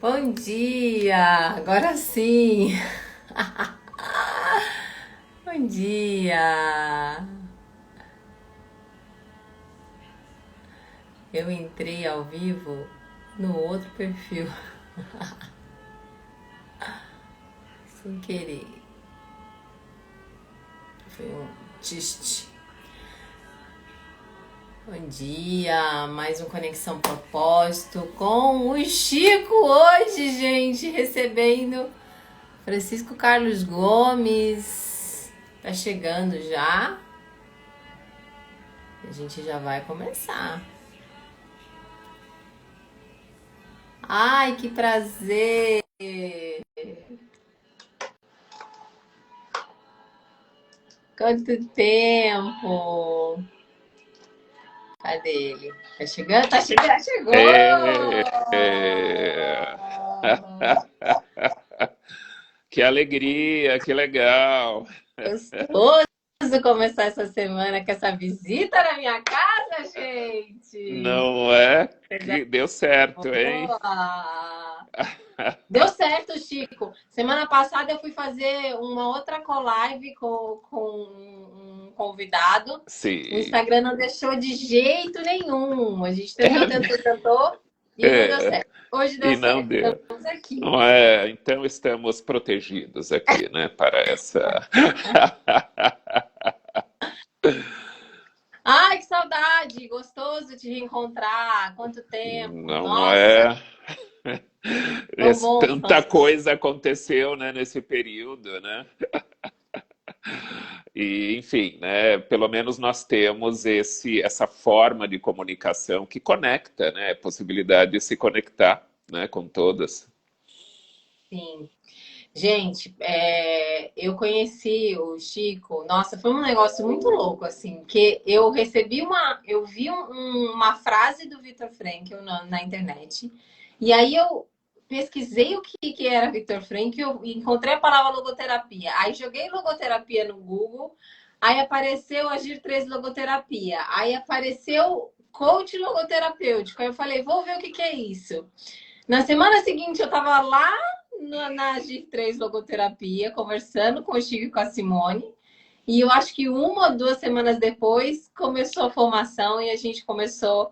Bom dia! Agora sim! Bom dia! Eu entrei ao vivo no outro perfil, sem querer. Foi um tiste. Bom dia! Mais um Conexão Propósito com o Chico hoje, gente, recebendo Francisco Carlos Gomes. Tá chegando já. A gente já vai começar. Ai, que prazer! Quanto tempo! Cadê ele? Tá chegando? Tá chegando? É, Chegou! é. Que alegria, que legal. Gostoso começar essa semana com essa visita na minha casa, gente! Não é Coisa que deu certo, hein? boa! Deu certo, Chico. Semana passada eu fui fazer uma outra collab com um convidado. O Sim. Instagram não deixou de jeito nenhum. A gente tentou, É, tentou, tentou e não deu é, certo. Hoje deu e não certo. deu. Estamos aqui. Não é, então estamos protegidos aqui, né, para essa. Ai, que saudade! Gostoso de reencontrar. Quanto tempo! Não Nossa, é. tão bom os Tanta nossos. coisa aconteceu, né, nesse período, né? E, enfim, né, pelo menos nós temos essa forma de comunicação que conecta, né, a possibilidade de se conectar, né, com todas. Sim. Gente, eu conheci o Chico, nossa, foi um negócio muito louco, assim, que eu vi uma frase do Viktor Frankl na internet, e aí eu pesquisei que era Viktor Frankl e encontrei a palavra logoterapia. Aí joguei logoterapia no Google, aí apareceu Agir 3 Logoterapia, aí apareceu coach logoterapêutico, aí eu falei, vou ver o que é isso. Na semana seguinte, eu estava lá na G3 Logoterapia, conversando com o Chico e com a Simone. E eu acho que uma ou duas semanas depois começou a formação e a gente começou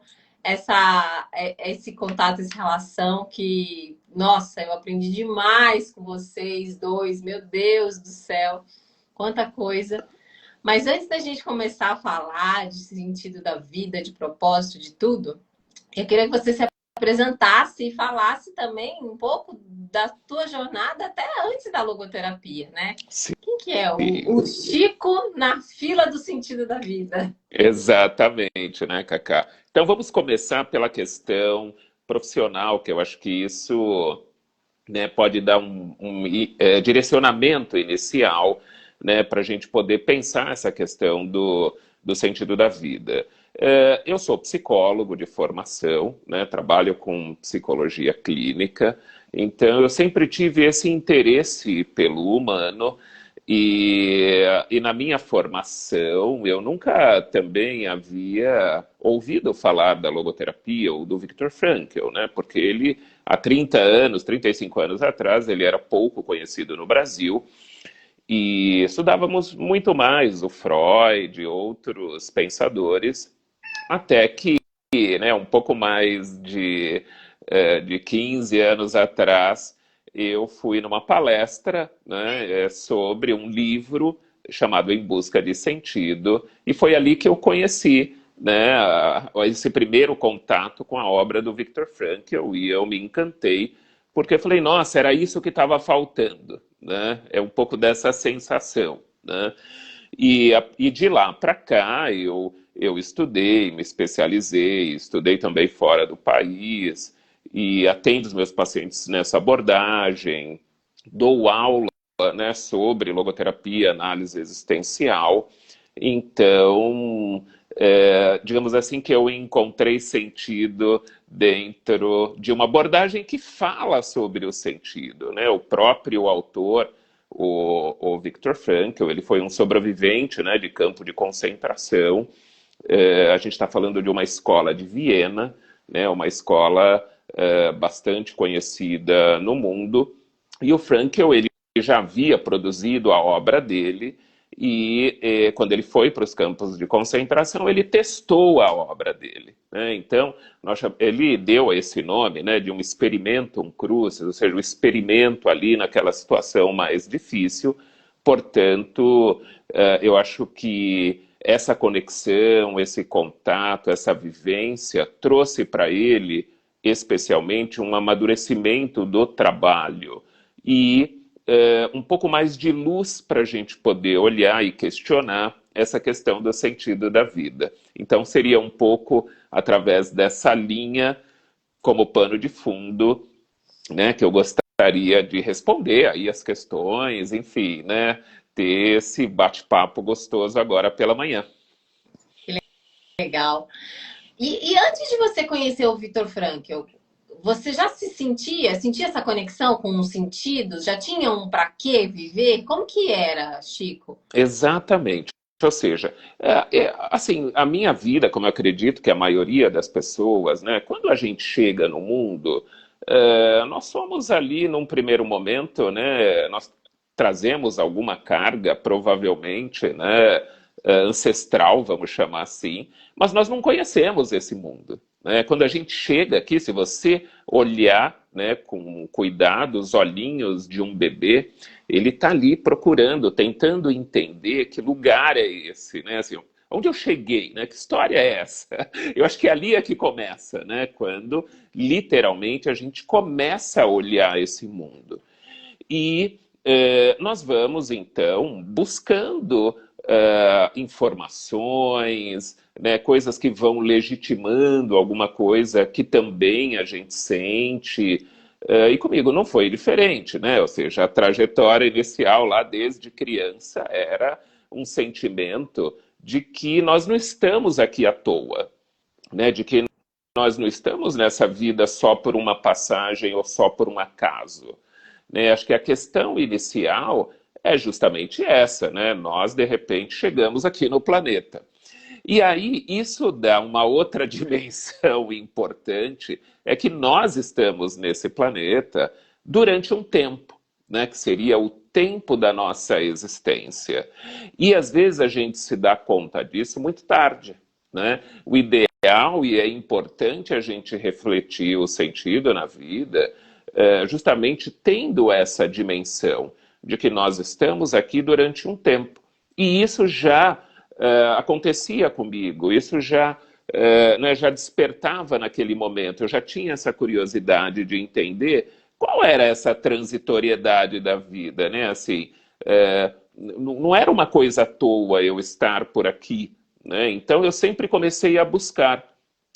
esse contato, essa relação que, nossa, eu aprendi demais com vocês dois, meu Deus do céu, quanta coisa. Mas antes da gente começar a falar de sentido da vida, de propósito, de tudo, eu queria que você se apresentasse e falasse também um pouco da tua jornada até antes da logoterapia, né? Sim, Quem que é o Chico na fila do sentido da vida? exatamente, né, Cacá? Então vamos começar pela questão profissional, que eu acho que isso, né, pode dar um direcionamento inicial, né, para a gente poder pensar essa questão do sentido da vida. Eu sou psicólogo de formação, né, trabalho com psicologia clínica, então eu sempre tive esse interesse pelo humano e na minha formação eu nunca também havia ouvido falar da logoterapia ou do Viktor Frankl, né, porque ele há 30 anos, 35 anos atrás, ele era pouco conhecido no Brasil e estudávamos muito mais o Freud e outros pensadores, até que, né, um pouco mais de 15 anos atrás, eu fui numa palestra, né, sobre um livro chamado Em Busca de Sentido, e foi ali que eu conheci, né, esse primeiro contato com a obra do Viktor Frankl, e eu me encantei, porque eu falei, nossa, era isso que estava faltando, né? É um pouco dessa sensação, né? E de lá para cá eu estudei, me especializei, estudei também fora do país e atendo os meus pacientes nessa abordagem, dou aula, né, sobre logoterapia, análise existencial. Então, digamos assim, que eu encontrei sentido dentro de uma abordagem que fala sobre o sentido, né? O próprio autor, o Viktor Frankl, ele foi um sobrevivente, né, de campo de concentração. A gente está falando de uma escola de Viena, né, uma escola bastante conhecida no mundo. E o Frankl, ele já havia produzido a obra dele e quando ele foi para os campos de concentração, ele testou a obra dele, né? Então, ele deu esse nome, né, de um experimentum crucis, ou seja, o experimento ali naquela situação mais difícil. Portanto, eu acho que essa conexão, esse contato, essa vivência trouxe para ele, especialmente, um amadurecimento do trabalho e um pouco mais de luz para a gente poder olhar e questionar essa questão do sentido da vida. Então, seria um pouco através dessa linha, como pano de fundo, né, que eu gostaria de responder aí as questões, enfim, né, ter esse bate-papo gostoso agora pela manhã. Legal. E antes de você conhecer o Viktor Frankl, você já sentia essa conexão com os sentidos? Já tinha um para quê viver? Como que era, Chico? Exatamente. Ou seja, assim, a minha vida, como eu acredito que a maioria das pessoas, né, quando a gente chega no mundo, nós somos ali num primeiro momento, né, nós trazemos alguma carga, provavelmente, né, ancestral, vamos chamar assim, mas nós não conhecemos esse mundo, né? Quando a gente chega aqui, se você olhar, né, com cuidado os olhinhos de um bebê, ele está ali procurando, tentando entender que lugar é esse, né? Assim, onde eu cheguei, né? Que história é essa? Eu acho que ali é que começa, né? Quando literalmente a gente começa a olhar esse mundo. E nós vamos, então, buscando informações, né, coisas que vão legitimando alguma coisa que também a gente sente. E comigo não foi diferente, né? Ou seja, a trajetória inicial lá desde criança era um sentimento de que nós não estamos aqui à toa, né? De que nós não estamos nessa vida só por uma passagem ou só por um acaso, né? Acho que a questão inicial é justamente essa, né? Nós, de repente, chegamos aqui no planeta. E aí, isso dá uma outra dimensão importante, é que nós estamos nesse planeta durante um tempo, né? Que seria o tempo da nossa existência. E às vezes a gente se dá conta disso muito tarde, né? O ideal e é importante a gente refletir o sentido na vida, justamente tendo essa dimensão de que nós estamos aqui durante um tempo. E isso já acontecia comigo, isso já, né, já despertava naquele momento, eu já tinha essa curiosidade de entender qual era essa transitoriedade da vida, né? Assim, não era uma coisa à toa eu estar por aqui, né? Então eu sempre comecei a buscar.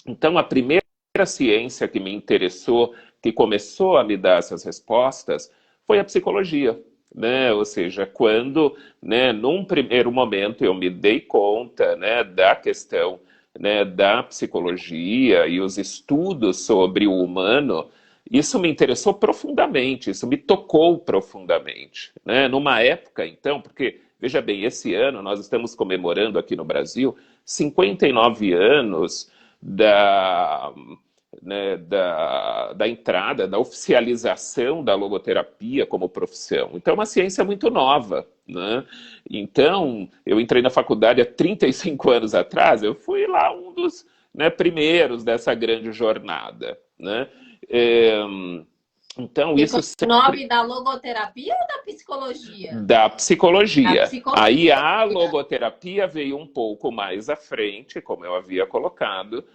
Então a primeira ciência que me interessou, que começou a me dar essas respostas, foi a psicologia, né? Ou seja, quando, né, num primeiro momento eu me dei conta, né, da questão, né, da psicologia e os estudos sobre o humano, isso me interessou profundamente, isso me tocou profundamente, né? Numa época, então, porque, veja bem, esse ano nós estamos comemorando aqui no Brasil 59 anos da, né, da entrada, da oficialização da logoterapia como profissão. Então, é uma ciência muito nova, né? Então, eu entrei na faculdade há 35 anos atrás, eu fui lá um dos, né, primeiros dessa grande jornada, né? Então, E isso o nome da logoterapia ou da psicologia? da Da psicologia. psicologia. Aí a logoterapia veio um pouco mais à frente, como eu havia colocado,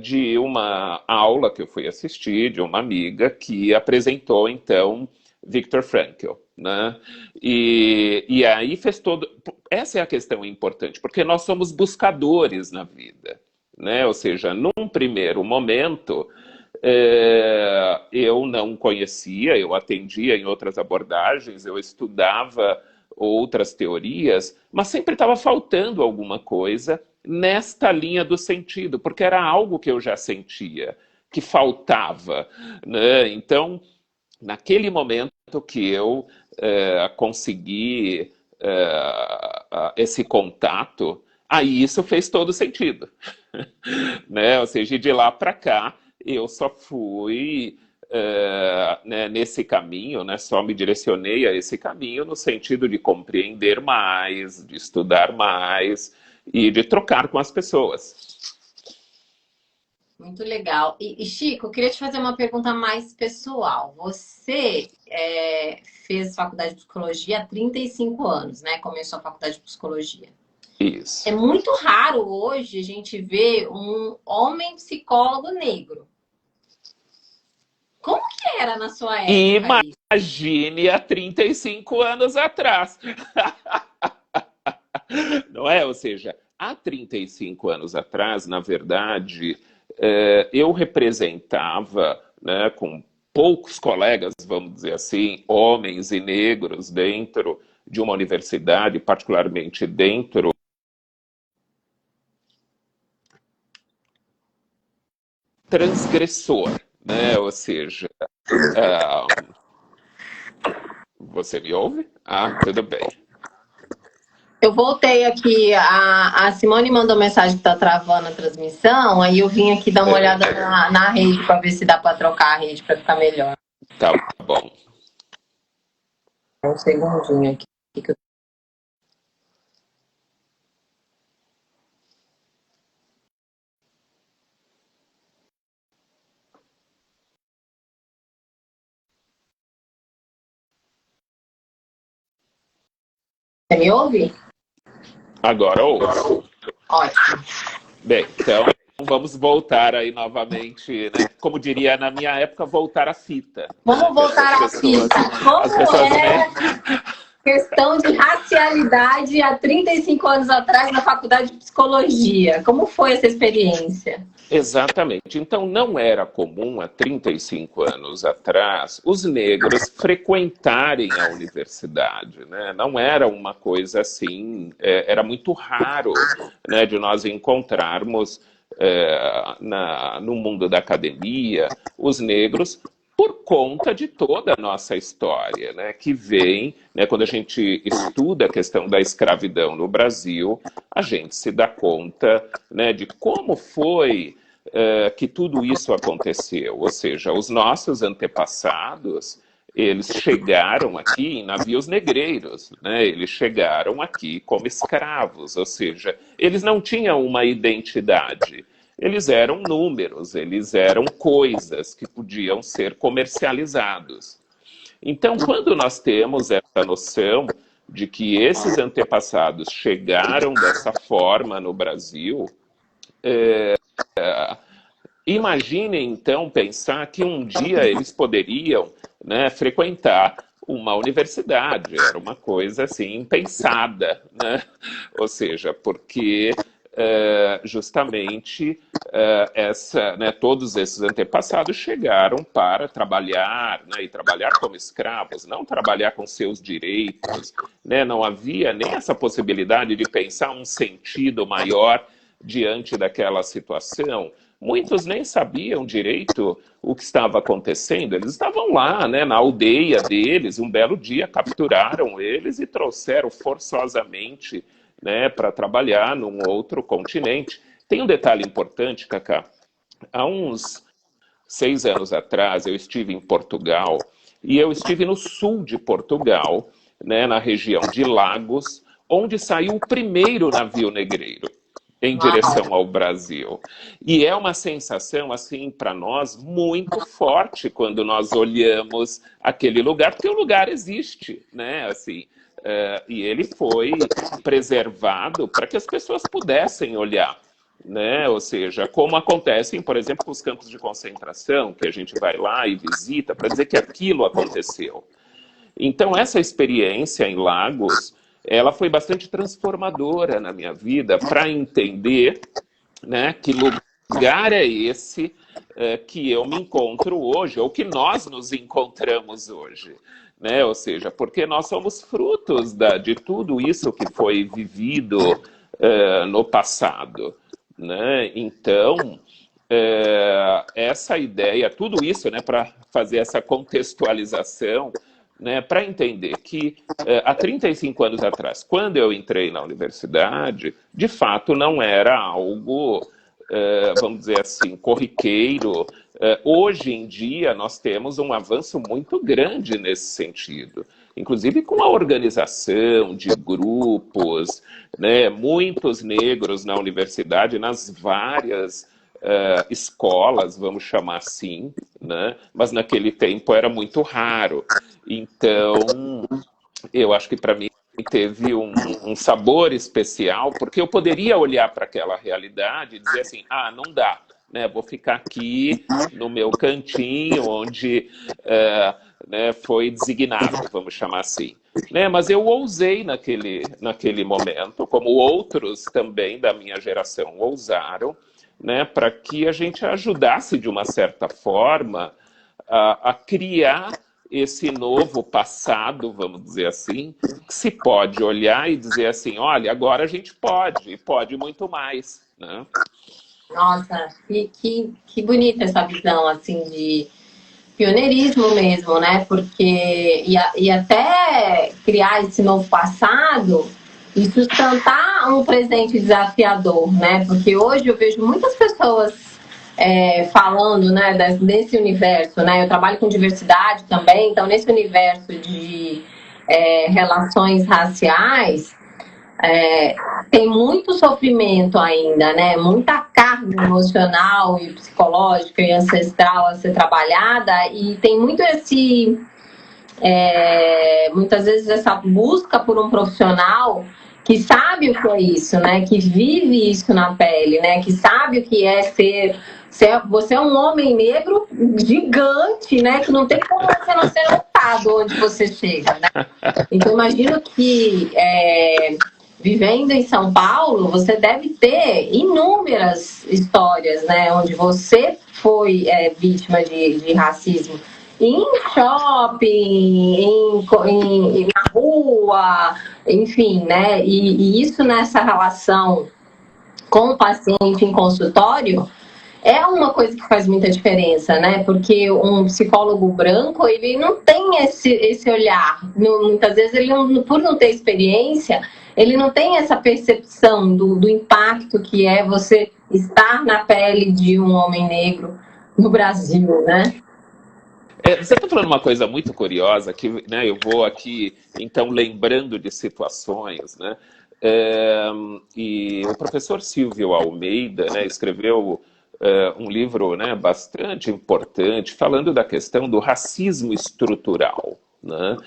de uma aula que eu fui assistir, de uma amiga que apresentou, então, Viktor Frankl, né? E aí fez todo... Essa é a questão importante, porque nós somos buscadores na vida, né? Ou seja, num primeiro momento, eu não conhecia, eu atendia em outras abordagens, eu estudava outras teorias, mas sempre estava faltando alguma coisa nesta linha do sentido, porque era algo que eu já sentia, que faltava, né? Então, naquele momento que eu consegui esse contato, aí isso fez todo sentido, né? Ou seja, de lá para cá, eu só fui né, nesse caminho, né, só me direcionei a esse caminho no sentido de compreender mais, de estudar mais e de trocar com as pessoas. Muito legal. Chico, eu queria te fazer uma pergunta mais pessoal. Você fez faculdade de psicologia há 35 anos, né? Começou a faculdade de psicologia. É Isso. muito raro hoje a gente ver um homem psicólogo negro. Como que era na sua época isso? Imagine há 35 anos atrás. Não é? Ou seja, há 35 anos atrás, na verdade, eu representava, né, com poucos colegas, vamos dizer assim, homens e negros dentro de uma universidade, particularmente dentro transgressor, né? Ou seja, uh, você me ouve? Ah, tudo bem. Eu voltei aqui, a Simone mandou mensagem que tá travando a transmissão, aí eu vim aqui dar uma olhada na rede para ver se dá para trocar a rede para ficar melhor. Tá bom. Um segundinho aqui. Você me ouve? Agora ouço. Ótimo. Bem, então vamos voltar aí novamente, né? Como diria na minha época, voltar à fita. Vamos voltar à fita. Como é questão de racialidade há 35 anos atrás na faculdade de psicologia? Como foi essa experiência? Exatamente. Então, não era comum há 35 anos atrás os negros frequentarem a universidade, né? Não era uma coisa assim, era muito raro, né, de nós encontrarmos no mundo da academia os negros por conta de toda a nossa história, né, que vem, né, quando a gente estuda a questão da escravidão no Brasil, a gente se dá conta, né, de como foi que tudo isso aconteceu. Ou seja, os nossos antepassados, eles chegaram aqui em navios negreiros, né? Eles chegaram aqui como escravos, ou seja, eles não tinham uma identidade. Eles eram números, eles eram coisas que podiam ser comercializados. Então, quando nós temos essa noção de que esses antepassados chegaram dessa forma no Brasil, imagine então pensar que um dia eles poderiam, né, frequentar uma universidade, era uma coisa assim impensada, né? Ou seja, porque justamente né, todos esses antepassados chegaram para trabalhar, né, e trabalhar como escravos, não trabalhar com seus direitos, né, não havia nem essa possibilidade de pensar um sentido maior diante daquela situação. Muitos nem sabiam direito o que estava acontecendo, eles estavam lá, né, na aldeia deles, um belo dia capturaram eles e trouxeram forçosamente, né, para trabalhar num outro continente. Tem um detalhe importante, Cacá. Há uns 6 anos atrás, eu estive em Portugal, e eu estive no sul de Portugal, né, na região de Lagos, onde saiu o primeiro navio negreiro em direção ao Brasil. E é uma sensação, assim, para nós, muito forte quando nós olhamos aquele lugar, porque o lugar existe, né, assim, e ele foi preservado para que as pessoas pudessem olhar, né? Ou seja, como acontecem, por exemplo, com os campos de concentração, que a gente vai lá e visita para dizer que aquilo aconteceu. Então, essa experiência em Lagos, ela foi bastante transformadora na minha vida para entender, né, que lugar é esse que eu me encontro hoje, ou que nós nos encontramos hoje. Né? Ou seja, porque nós somos frutos de tudo isso que foi vivido no passado. Né? Então, essa ideia, tudo isso, né, para fazer essa contextualização, né, para entender que há 35 anos atrás, quando eu entrei na universidade, de fato não era algo, vamos dizer assim, corriqueiro, Hoje em dia, nós temos um avanço muito grande nesse sentido, inclusive com a organização de grupos, né, muitos negros na universidade, nas várias escolas, vamos chamar assim, né, mas naquele tempo era muito raro. Então, eu acho que para mim teve um sabor especial, porque eu poderia olhar para aquela realidade e dizer assim, ah, não dá, né? Vou ficar aqui no meu cantinho, onde né, foi designado, vamos chamar assim. Né? Mas eu ousei naquele momento, como outros também da minha geração ousaram, né, para que a gente ajudasse de uma certa forma a criar esse novo passado, vamos dizer assim, que se pode olhar e dizer assim, olha, agora a gente pode, e pode muito mais, né? Nossa, que bonita essa visão, assim, de pioneirismo mesmo, né? Porque, e até criar esse novo passado e sustentar um presente desafiador, né? Porque hoje eu vejo muitas pessoas falando, né, desse universo, né? Eu trabalho com diversidade também, então nesse universo de relações raciais, tem muito sofrimento ainda, né? Muita carga emocional e psicológica e ancestral a ser trabalhada, e tem muito muitas vezes essa busca por um profissional que sabe o que é isso, né? Que vive isso na pele, né? Que sabe o que é você é um homem negro gigante, né? Que não tem como você não ser notado onde você chega, né? Então, imagino que vivendo em São Paulo, você deve ter inúmeras histórias, né? Onde você foi vítima de racismo. Em shopping, na rua, enfim, né? E isso nessa relação com o paciente em consultório é uma coisa que faz muita diferença, né? Porque um psicólogo branco, ele não tem esse olhar. Muitas vezes, ele não, por não ter experiência, ele não tem essa percepção do impacto que é você estar na pele de um homem negro no Brasil, né? Você está falando uma coisa muito curiosa, que né, eu vou aqui, então, lembrando de situações, né? E o professor Silvio Almeida, né, escreveu um livro, né, bastante importante falando da questão do racismo estrutural. Né?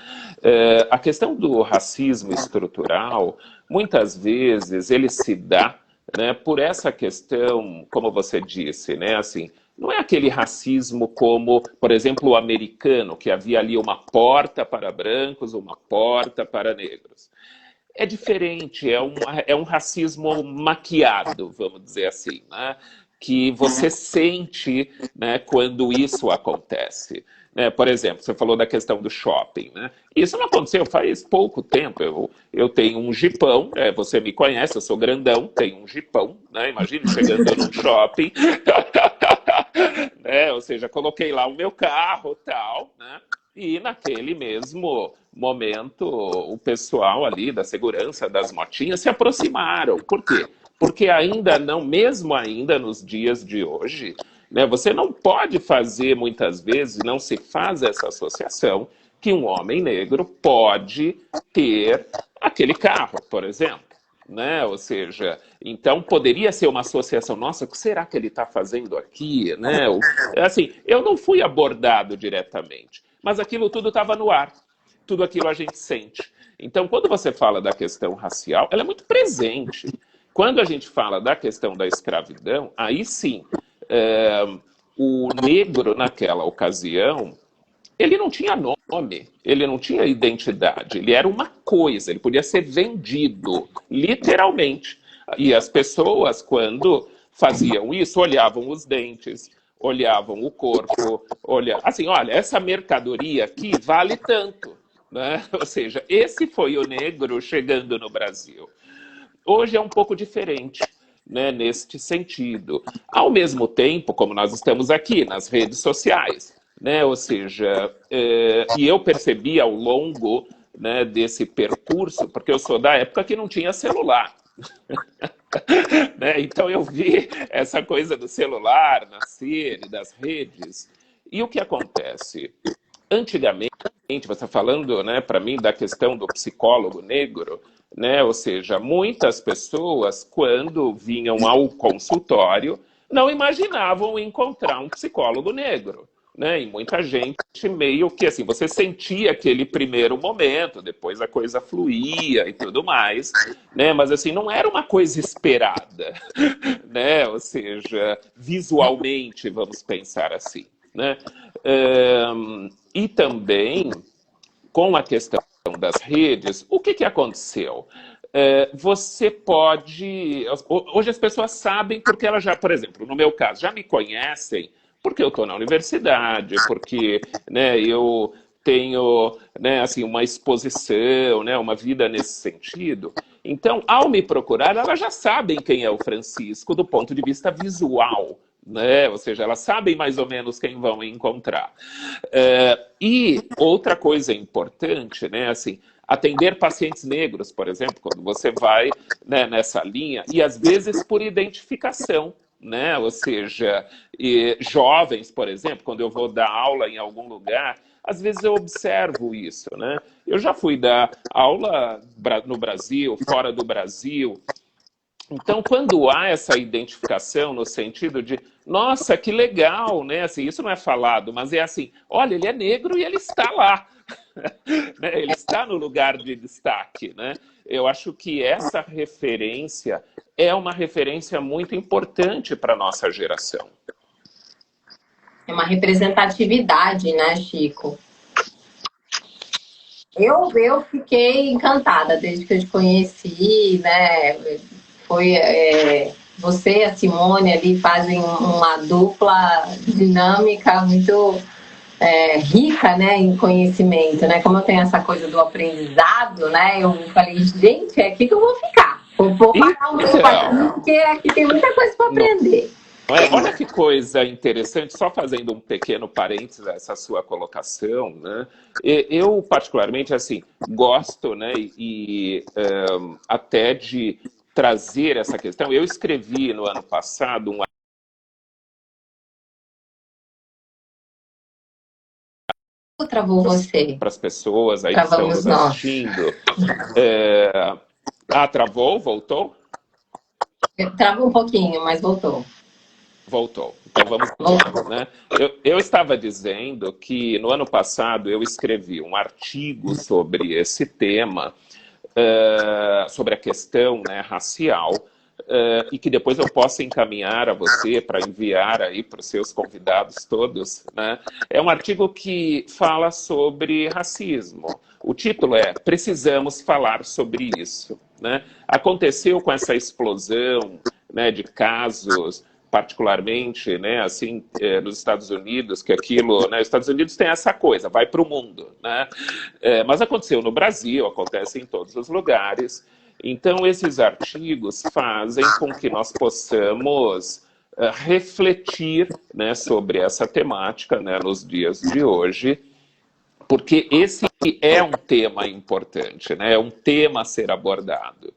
A questão do racismo estrutural, muitas vezes, ele se dá, né, por essa questão, como você disse, né, assim, não é aquele racismo como, por exemplo, o americano, que havia ali uma porta para brancos, uma porta para negros. É diferente, é um racismo maquiado, vamos dizer assim, né? Que você sente, né, quando isso acontece. Né? Por exemplo, você falou da questão do shopping. Né? Isso não aconteceu faz pouco tempo. Eu tenho um jipão, você me conhece, eu sou grandão, tenho um jipão. Né? Imagine chegando num shopping. Né? Ou seja, coloquei lá o meu carro e tal, né? E naquele mesmo momento, o pessoal ali da segurança das motinhas se aproximaram. Por quê? Porque ainda não, mesmo ainda nos dias de hoje, né, você não pode fazer, muitas vezes, não se faz essa associação, que um homem negro pode ter aquele carro, por exemplo. Né? Ou seja, então poderia ser uma associação, nossa, o que será que ele está fazendo aqui? Né? Assim, eu não fui abordado diretamente, mas aquilo tudo estava no ar, tudo aquilo a gente sente. Então, quando você fala da questão racial, ela é muito presente. Quando a gente fala da questão da escravidão, aí sim, o negro naquela ocasião, ele não tinha nome, ele não tinha identidade, ele era uma coisa, ele podia ser vendido, literalmente. E as pessoas, quando faziam isso, olhavam os dentes, olhavam o corpo, assim, olha, essa mercadoria aqui vale tanto. Né? Ou seja, esse foi o negro chegando no Brasil. Hoje é um pouco diferente, né, neste sentido. Ao mesmo tempo, como nós estamos aqui nas redes sociais, né, ou seja, e eu percebi ao longo, né, desse percurso, porque eu sou da época que não tinha celular. Né? Então eu vi essa coisa do celular nascer e das redes. E o que acontece? Antigamente, você falando, né, para mim, da questão do psicólogo negro, né, ou seja, muitas pessoas, quando vinham ao consultório, não imaginavam encontrar um psicólogo negro. Né? E muita gente meio que assim, você sentia aquele primeiro momento, depois a coisa fluía e tudo mais, né? Mas assim, não era uma coisa esperada, né? Ou seja, visualmente, vamos pensar assim, né? E também, com a questão das redes, o que aconteceu? Você pode... Hoje as pessoas sabem porque elas já, por exemplo, no meu caso, já me conhecem porque eu estou na universidade, porque né, eu tenho né, assim, uma exposição, né, uma vida nesse sentido. Então, ao me procurar, elas já sabem quem é o Francisco do ponto de vista visual. Né? Ou seja, elas sabem mais ou menos quem vão encontrar. E outra coisa importante, né, assim, atender pacientes negros, por exemplo, quando você vai né, nessa linha, e às vezes por identificação, né? Ou seja, jovens, por exemplo, quando eu vou dar aula em algum lugar, às vezes eu observo isso, né? Eu já fui dar aula no Brasil, fora do Brasil. Então, quando há essa identificação no sentido de, nossa, que legal, né? Assim, isso não é falado, mas é assim, olha, ele é negro e ele está lá. Né? Ele está no lugar de destaque, né? Eu acho que essa referência é uma referência muito importante para a nossa geração. É uma representatividade, né, Chico? Eu fiquei encantada desde que eu te conheci, né? Foi você e a Simone ali fazem uma dupla dinâmica muito rica, né, em conhecimento, né? Como eu tenho essa coisa do aprendizado, né? Eu falei, gente, é aqui que eu vou ficar. Vou parar um tempo aqui, porque aqui tem muita coisa para aprender. Olha que coisa interessante, só fazendo um pequeno parênteses a essa sua colocação, né? Eu, particularmente, assim, gosto, né, até de trazer essa questão. Eu escrevi no ano passado um Travou você. Para as pessoas aí que estão nos assistindo. Travou? Voltou? Travou um pouquinho, mas voltou. Voltou. Então vamos lá, né? Eu estava dizendo que no ano passado eu escrevi um artigo sobre esse tema, sobre a questão né, racial, e que depois eu possa encaminhar a você para enviar aí para os seus convidados todos. Né? É um artigo que fala sobre racismo. O título é Precisamos Falar sobre Isso. Né? Aconteceu com essa explosão né, de casos particularmente, né, assim, nos Estados Unidos, que aquilo, né, os Estados Unidos tem essa coisa, vai para o mundo, né, mas aconteceu no Brasil, acontece em todos os lugares, então esses artigos fazem com que nós possamos refletir, né, sobre essa temática, né, nos dias de hoje, porque esse é um tema importante, né, é um tema a ser abordado.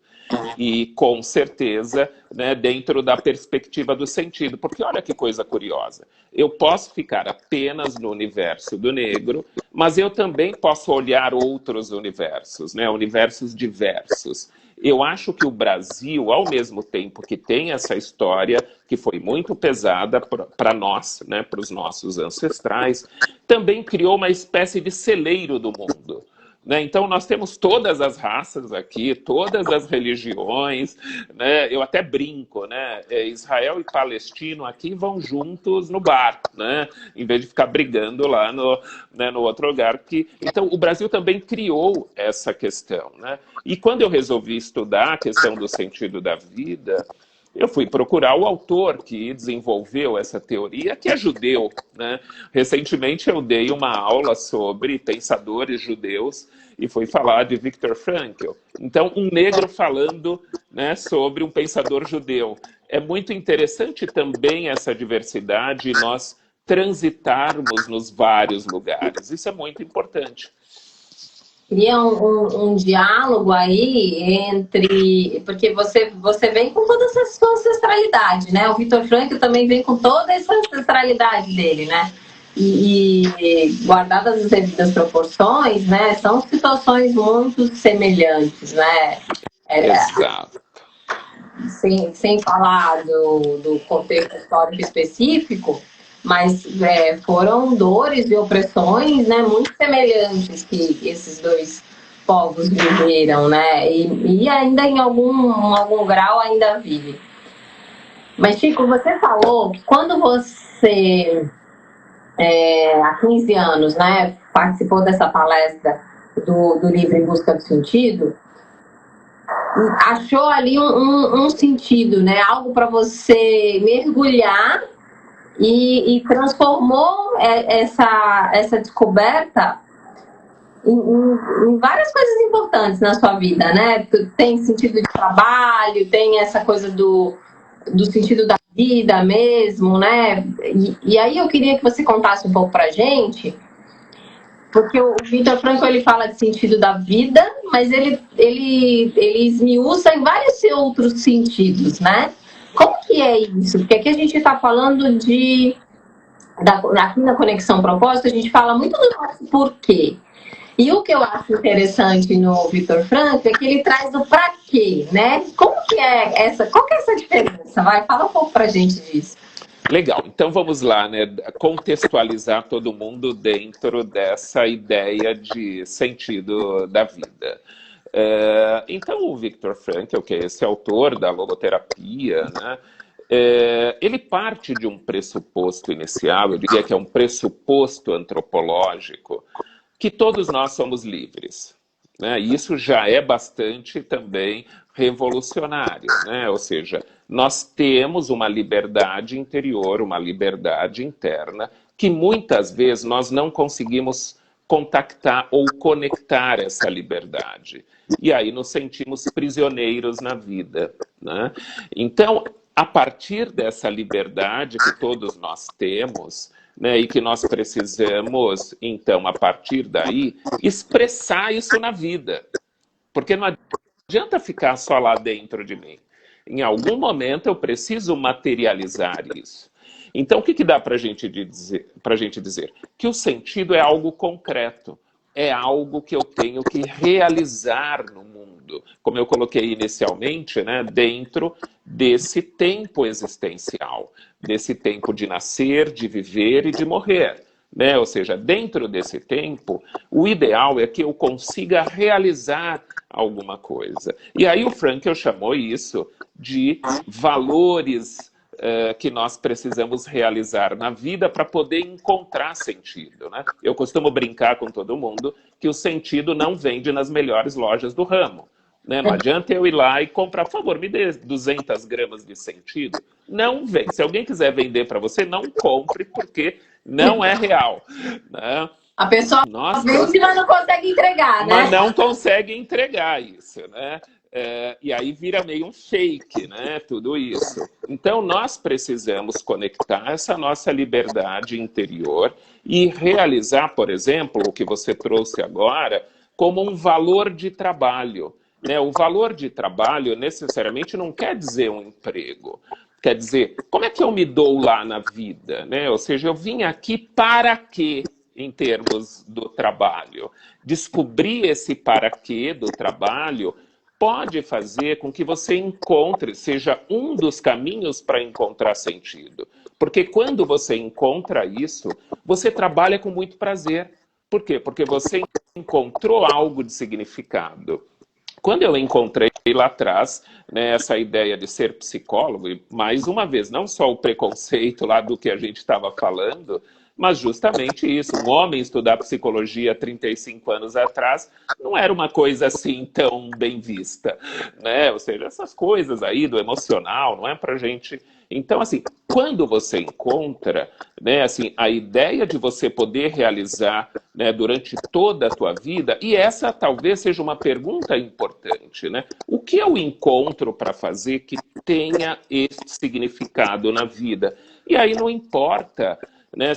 E, com certeza, né, dentro da perspectiva do sentido. Porque olha que coisa curiosa. Eu posso ficar apenas no universo do negro, mas eu também posso olhar outros universos, né, universos diversos. Eu acho que o Brasil, ao mesmo tempo que tem essa história, que foi muito pesada para nós, né, para os nossos ancestrais, também criou uma espécie de celeiro do mundo. Né? Então, nós temos todas as raças aqui, todas as religiões, né? Eu até brinco, né? Israel e palestino aqui vão juntos no bar, né? Em vez de ficar brigando lá né, no outro lugar. Então, o Brasil também criou essa questão. Né? E quando eu resolvi estudar a questão do sentido da vida, eu fui procurar o autor que desenvolveu essa teoria, que é judeu. Né? Recentemente eu dei uma aula sobre pensadores judeus e fui falar de Viktor Frankl. Então, um negro falando né, sobre um pensador judeu. É muito interessante também essa diversidade e nós transitarmos nos vários lugares. Isso é muito importante. cria um diálogo aí entre... Porque você vem com toda essa sua ancestralidade, né? O Viktor Frankl também vem com toda essa ancestralidade dele, né? E guardadas as devidas proporções, né? São situações muito semelhantes, né? Exato. Sem falar do contexto histórico específico, mas foram dores e opressões, né, muito semelhantes que esses dois povos viveram, né, e ainda em algum grau ainda vive. Mas, Chico, você falou que quando você, há 15 anos, né, participou dessa palestra do livro Em Busca do Sentido, achou ali um sentido, né? Algo para você mergulhar e transformou essa descoberta em várias coisas importantes na sua vida, né? Tem sentido de trabalho, tem essa coisa do sentido da vida mesmo, né? E aí eu queria que você contasse um pouco pra gente, porque o Viktor Frankl, ele fala de sentido da vida, mas ele esmiuça em vários outros sentidos, né? Como que é isso? Porque aqui a gente está falando aqui na Conexão Propósito, a gente fala muito do nosso porquê. E o que eu acho interessante no Viktor Frankl é que ele traz o pra quê, né? Como que é qual que é essa diferença? Vai, fala um pouco pra gente disso. Legal, então vamos lá, né? Contextualizar todo mundo dentro dessa ideia de sentido da vida. Então, o Viktor Frankl, que é esse autor da logoterapia, né? Ele parte de um pressuposto inicial, eu diria que é um pressuposto antropológico, que todos nós somos livres, né? E isso já é bastante também revolucionário, né? Ou seja, nós temos uma liberdade interior, uma liberdade interna, que muitas vezes nós não conseguimos contactar ou conectar essa liberdade. E aí nos sentimos prisioneiros na vida, né? Então, a partir dessa liberdade que todos nós temos, né, e que nós precisamos, então, a partir daí, expressar isso na vida. Porque não adianta ficar só lá dentro de mim. Em algum momento eu preciso materializar isso. Então, o que dá para a gente dizer? Que o sentido é algo concreto, é algo que eu tenho que realizar no mundo, como eu coloquei inicialmente, né, dentro desse tempo existencial, desse tempo de nascer, de viver e de morrer. Né? Ou seja, dentro desse tempo, o ideal é que eu consiga realizar alguma coisa. E aí o Frankl chamou isso de valores que nós precisamos realizar na vida para poder encontrar sentido. Né? Eu costumo brincar com todo mundo que o sentido não vende nas melhores lojas do ramo. Né? Não adianta eu ir lá e comprar, por favor, me dê 200 gramas de sentido. Não vem. Se alguém quiser vender para você, não compre, porque não é real. Né? A pessoa vende, mas não consegue entregar, né? Mas não consegue entregar isso, né? E aí vira meio um fake, né? Tudo isso. Então nós precisamos conectar essa nossa liberdade interior e realizar, por exemplo, o que você trouxe agora, como um valor de trabalho. Né? O valor de trabalho necessariamente não quer dizer um emprego. Quer dizer, como é que eu me dou lá na vida? Né? Ou seja, eu vim aqui para quê? Em termos do trabalho. Descobrir esse para quê do trabalho pode fazer com que você encontre, seja um dos caminhos para encontrar sentido. Porque quando você encontra isso, você trabalha com muito prazer. Por quê? Porque você encontrou algo de significado. Quando eu encontrei lá atrás, né, essa ideia de ser psicólogo, e mais uma vez, não só o preconceito lá do que a gente estava falando, mas justamente isso. Um homem estudar psicologia há 35 anos atrás não era uma coisa assim tão bem vista, né? Ou seja, essas coisas aí do emocional, não é pra gente... Então, assim, quando você encontra, né, assim, a ideia de você poder realizar, né, durante toda a tua vida, e essa talvez seja uma pergunta importante, né? O que eu encontro para fazer que tenha esse significado na vida? E aí não importa, né,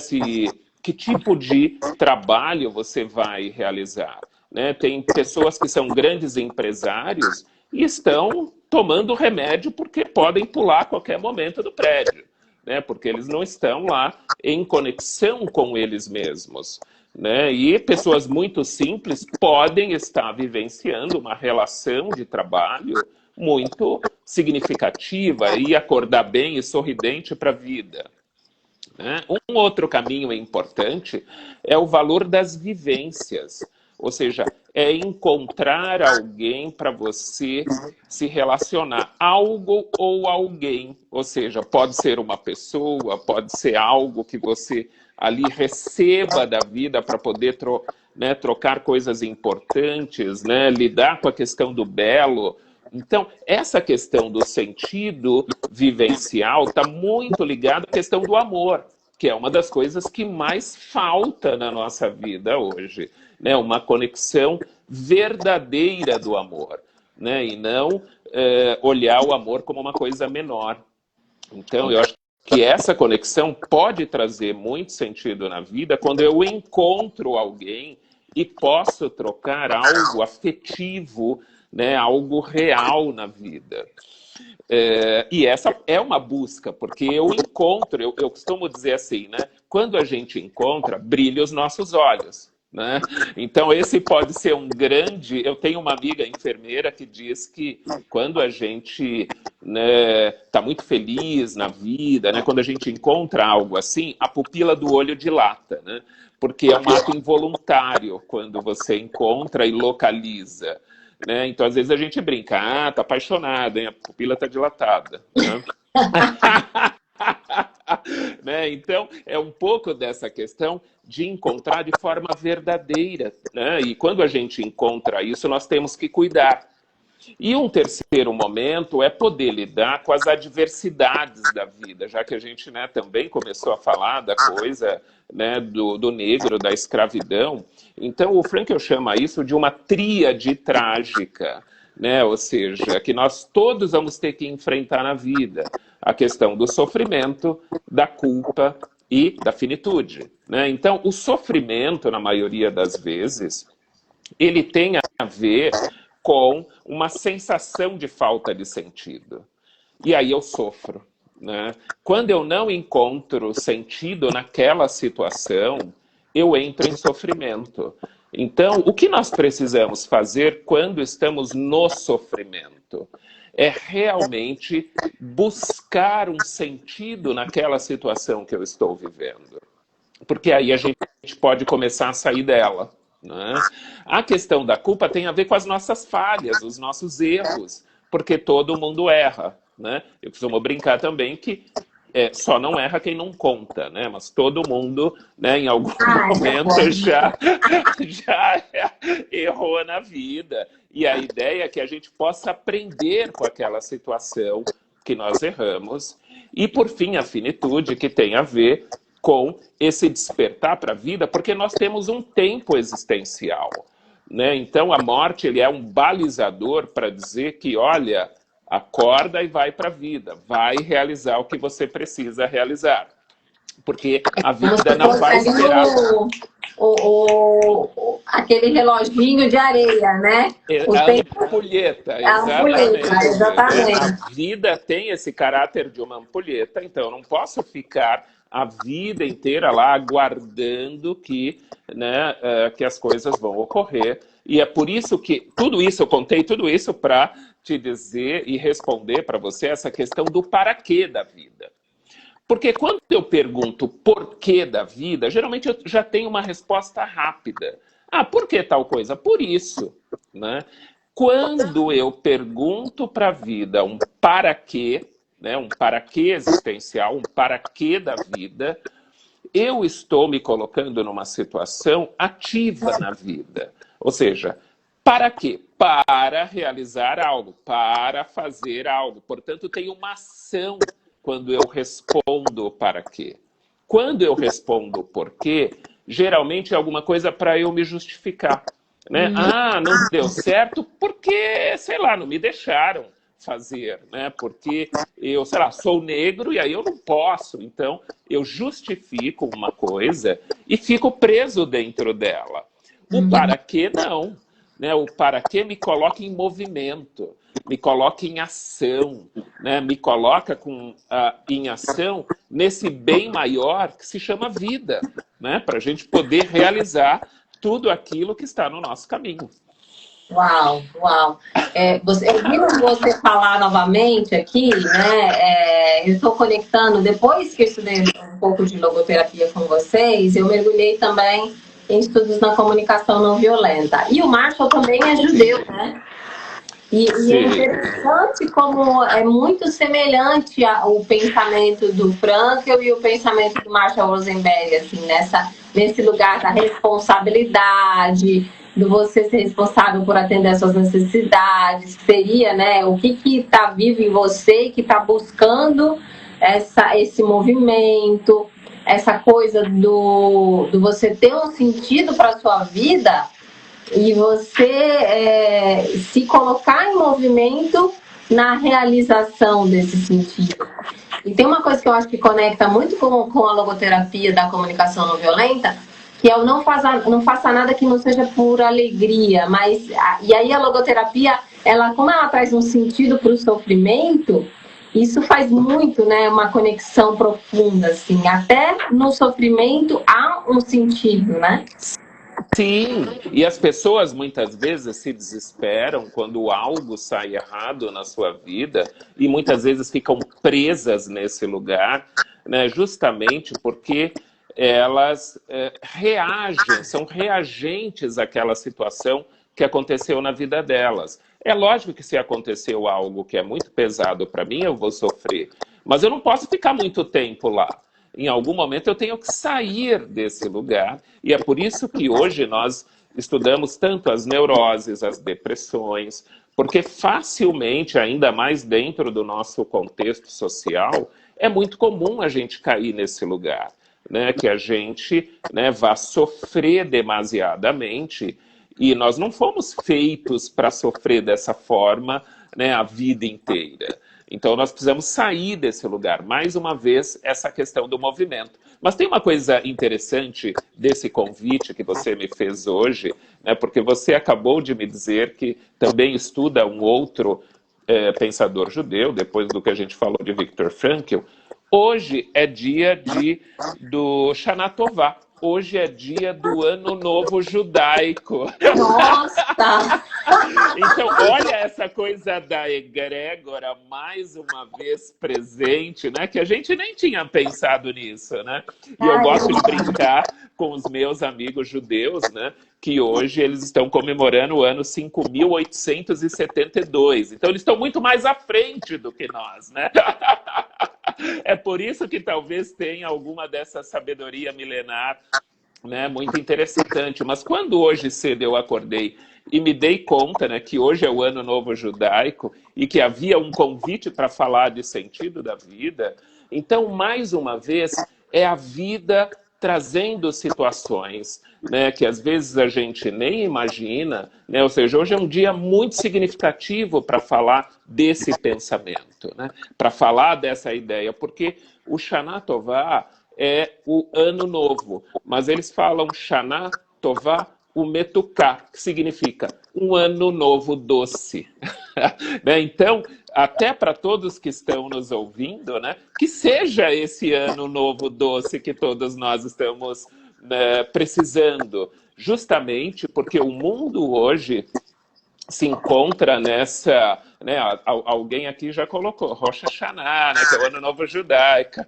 que tipo de trabalho você vai realizar. né? Tem pessoas que são grandes empresários e estão tomando remédio porque podem pular a qualquer momento do prédio, né? Porque eles não estão lá em conexão com eles mesmos, né? E pessoas muito simples podem estar vivenciando uma relação de trabalho muito significativa e acordar bem e sorridente para a vida, né? Um outro caminho importante é o valor das vivências, ou seja, é encontrar alguém para você se relacionar, algo ou alguém, ou seja, pode ser uma pessoa, pode ser algo que você ali receba da vida para poder né, trocar coisas importantes, né, lidar com a questão do belo. Então, essa questão do sentido vivencial está muito ligada à questão do amor, que é uma das coisas que mais falta na nossa vida hoje, né? Uma conexão verdadeira do amor, né? E não olhar o amor como uma coisa menor. Então, eu acho que essa conexão pode trazer muito sentido na vida quando eu encontro alguém e posso trocar algo afetivo, né, algo real na vida. E essa é uma busca, porque eu encontro, eu costumo dizer assim, né, quando a gente encontra, brilha os nossos olhos, né? Então esse pode ser um grande... Eu tenho uma amiga enfermeira que diz que quando a gente, né, tá muito feliz na vida, né, quando a gente encontra algo assim, a pupila do olho dilata, né? Porque é um ato involuntário quando você encontra e localiza, né? Então, às vezes a gente brinca, tá apaixonado, hein? A pupila tá dilatada, né? Né? Então, é um pouco dessa questão de encontrar de forma verdadeira, né? E quando a gente encontra isso, nós temos que cuidar. E um terceiro momento é poder lidar com as adversidades da vida, já que a gente, né, também começou a falar da coisa, né, do negro, da escravidão. Então o Frankl chama isso de uma tríade trágica, né? Ou seja, que nós todos vamos ter que enfrentar na vida a questão do sofrimento, da culpa e da finitude, né? Então o sofrimento, na maioria das vezes, ele tem a ver com uma sensação de falta de sentido. E aí eu sofro, né? Quando eu não encontro sentido naquela situação, eu entro em sofrimento. Então, o que nós precisamos fazer quando estamos no sofrimento? É realmente buscar um sentido naquela situação que eu estou vivendo. Porque aí a gente pode começar a sair dela, né? A questão da culpa tem a ver com as nossas falhas, os nossos erros, porque todo mundo erra, né? Eu costumo brincar também que só não erra quem não conta, né? Mas todo mundo, né, em algum momento já errou na vida. E a ideia é que a gente possa aprender com aquela situação que nós erramos. E, por fim, a finitude, que tem a ver com esse despertar para a vida, porque nós temos um tempo existencial, né? Então a morte, ele é um balizador para dizer que, olha, acorda e vai para a vida, vai realizar o que você precisa realizar, porque a vida não vai esperar. Aquele reloginho de areia, né? A ampulheta, exatamente. A vida tem esse caráter de uma ampulheta, então eu não posso ficar a vida inteira lá aguardando que, né, que as coisas vão ocorrer. E é por isso que tudo isso, eu contei tudo isso para te dizer e responder para você essa questão do para quê da vida. Porque quando eu pergunto porquê da vida, geralmente eu já tenho uma resposta rápida. Ah, por que tal coisa? Por isso, né? Quando eu pergunto para a vida um para quê, né, um para quê existencial, um para quê da vida, eu estou me colocando numa situação ativa na vida. Ou seja, para quê? Para realizar algo, para fazer algo. Portanto, tem uma ação quando eu respondo para quê. Quando eu respondo por quê, geralmente é alguma coisa para eu me justificar, né? Ah, não deu certo porque, sei lá, não me deixaram fazer, né? Porque eu, sei lá, sou negro e aí eu não posso. Então, eu justifico uma coisa e fico preso dentro dela. O para quê, não. né? O para quê me coloca em movimento, me coloca em ação, né? Me coloca em ação nesse bem maior que se chama vida, né? Para a gente poder realizar tudo aquilo que está no nosso caminho. Uau, uau. Ouvindo você falar novamente aqui, né? Eu estou conectando, depois que eu estudei um pouco de logoterapia com vocês, eu mergulhei também em estudos na comunicação não violenta. E o Marshall também é judeu, né? E é interessante como é muito semelhante ao pensamento do Frankl e o pensamento do Marshall Rosenberg, assim, nesse lugar da responsabilidade, do você ser responsável por atender às suas necessidades, seria, né, o que está vivo em você e que está buscando esse movimento, essa coisa do você ter um sentido para a sua vida e você se colocar em movimento na realização desse sentido. E tem uma coisa que eu acho que conecta muito com a logoterapia da comunicação não violenta, que é o não faça nada que não seja por alegria, e aí a logoterapia, como ela traz um sentido para o sofrimento, isso faz muito, né, uma conexão profunda, assim, até no sofrimento há um sentido, né? Sim, e as pessoas muitas vezes se desesperam quando algo sai errado na sua vida e muitas vezes ficam presas nesse lugar, né, justamente porque elas reagem, são reagentes àquela situação que aconteceu na vida delas. É lógico que se aconteceu algo que é muito pesado para mim, eu vou sofrer, mas eu não posso ficar muito tempo lá. Em algum momento eu tenho que sair desse lugar, e é por isso que hoje nós estudamos tanto as neuroses, as depressões, porque facilmente, ainda mais dentro do nosso contexto social, é muito comum a gente cair nesse lugar, né? Que a gente, né, vá sofrer demasiadamente, e nós não fomos feitos para sofrer dessa forma, né, a vida inteira. Então nós precisamos sair desse lugar. Mais uma vez, essa questão do movimento. Mas tem uma coisa interessante desse convite que você me fez hoje, né, porque você acabou de me dizer que também estuda um outro pensador judeu, depois do que a gente falou de Viktor Frankl. Hoje é dia do Shana Tová. Hoje é dia do Ano Novo Judaico. Nossa! Então, olha essa coisa da egrégora mais uma vez presente, né? Que a gente nem tinha pensado nisso, né? E eu gosto de brincar com os meus amigos judeus, né? Que hoje eles estão comemorando o ano 5.872. Então, eles estão muito mais à frente do que nós, né? É por isso que talvez tenha alguma dessa sabedoria milenar, né, muito interessante. Mas quando hoje cedo eu acordei e me dei conta, né, que hoje é o Ano Novo Judaico e que havia um convite para falar de sentido da vida, então, mais uma vez, é a vida trazendo situações, né, que às vezes a gente nem imagina, né? Ou seja, hoje é um dia muito significativo para falar desse pensamento, né? Para falar dessa ideia, porque o Shana Tová é o ano novo, mas eles falam Shana Tová Umetuká, que significa um ano novo doce. Né? Então, até para todos que estão nos ouvindo, né, que seja esse ano novo doce que todos nós estamos, né, precisando, justamente porque o mundo hoje se encontra nessa, né, alguém aqui já colocou Rosh Hashanah, né, que é o Ano Novo Judaico.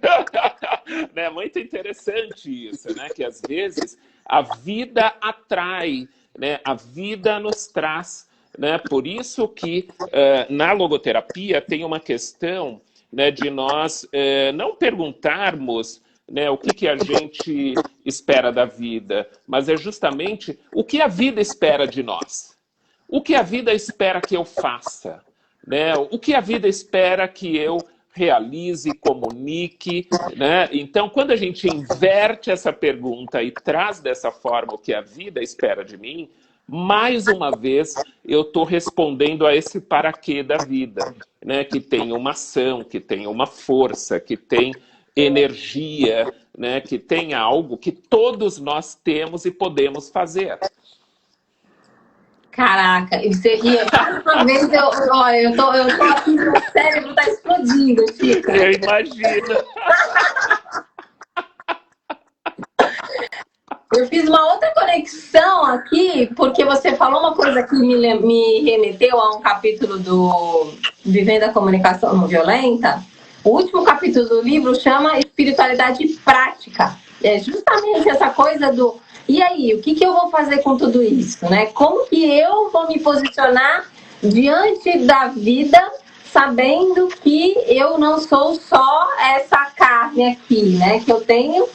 Né, muito interessante isso, né, que às vezes a vida atrai, né, a vida nos traz, né, por isso que na logoterapia tem uma questão, né, de nós não perguntarmos, né, o que a gente espera da vida, mas é justamente o que a vida espera de nós. O que a vida espera que eu faça, né? O que a vida espera que eu realize, comunique, né? Então, quando a gente inverte essa pergunta e traz dessa forma o que a vida espera de mim, mais uma vez eu estou respondendo a esse para quê da vida, né? Que tem uma ação, que tem uma força, que tem energia, né? Que tem algo que todos nós temos e podemos fazer. Caraca, e você ria. Uma vez olha, eu tô aqui, meu cérebro tá explodindo, Chico. Eu imagino. Eu fiz uma outra conexão aqui, porque você falou uma coisa que me remeteu a um capítulo do Vivendo a Comunicação Não Violenta. O último capítulo do livro chama Espiritualidade Prática. É justamente essa coisa do... E aí, o que eu vou fazer com tudo isso, né? Como que eu vou me posicionar diante da vida, sabendo que eu não sou só essa carne aqui, né? Que eu tenho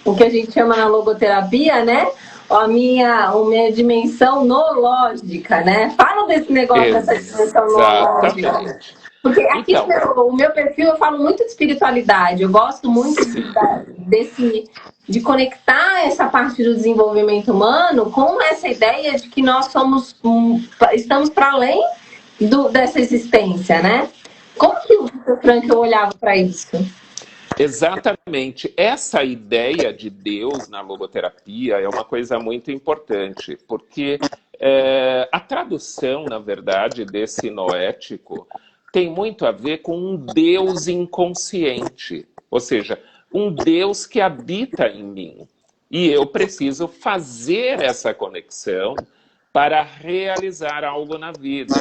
o que a gente chama na logoterapia, né? A minha dimensão noológica, né? Fala desse negócio dessa dimensão noológica. Exatamente. Porque aqui Então, o meu perfil eu falo muito de espiritualidade, eu gosto muito de conectar essa parte do desenvolvimento humano com essa ideia de que nós estamos para além dessa existência, né? Como que o Viktor Frankl olhava para isso? exatamente. Essa ideia de Deus na logoterapia é uma coisa muito importante, porque a tradução, na verdade, desse noético tem muito a ver com um Deus inconsciente, ou seja, um Deus que habita em mim. E eu preciso fazer essa conexão para realizar algo na vida.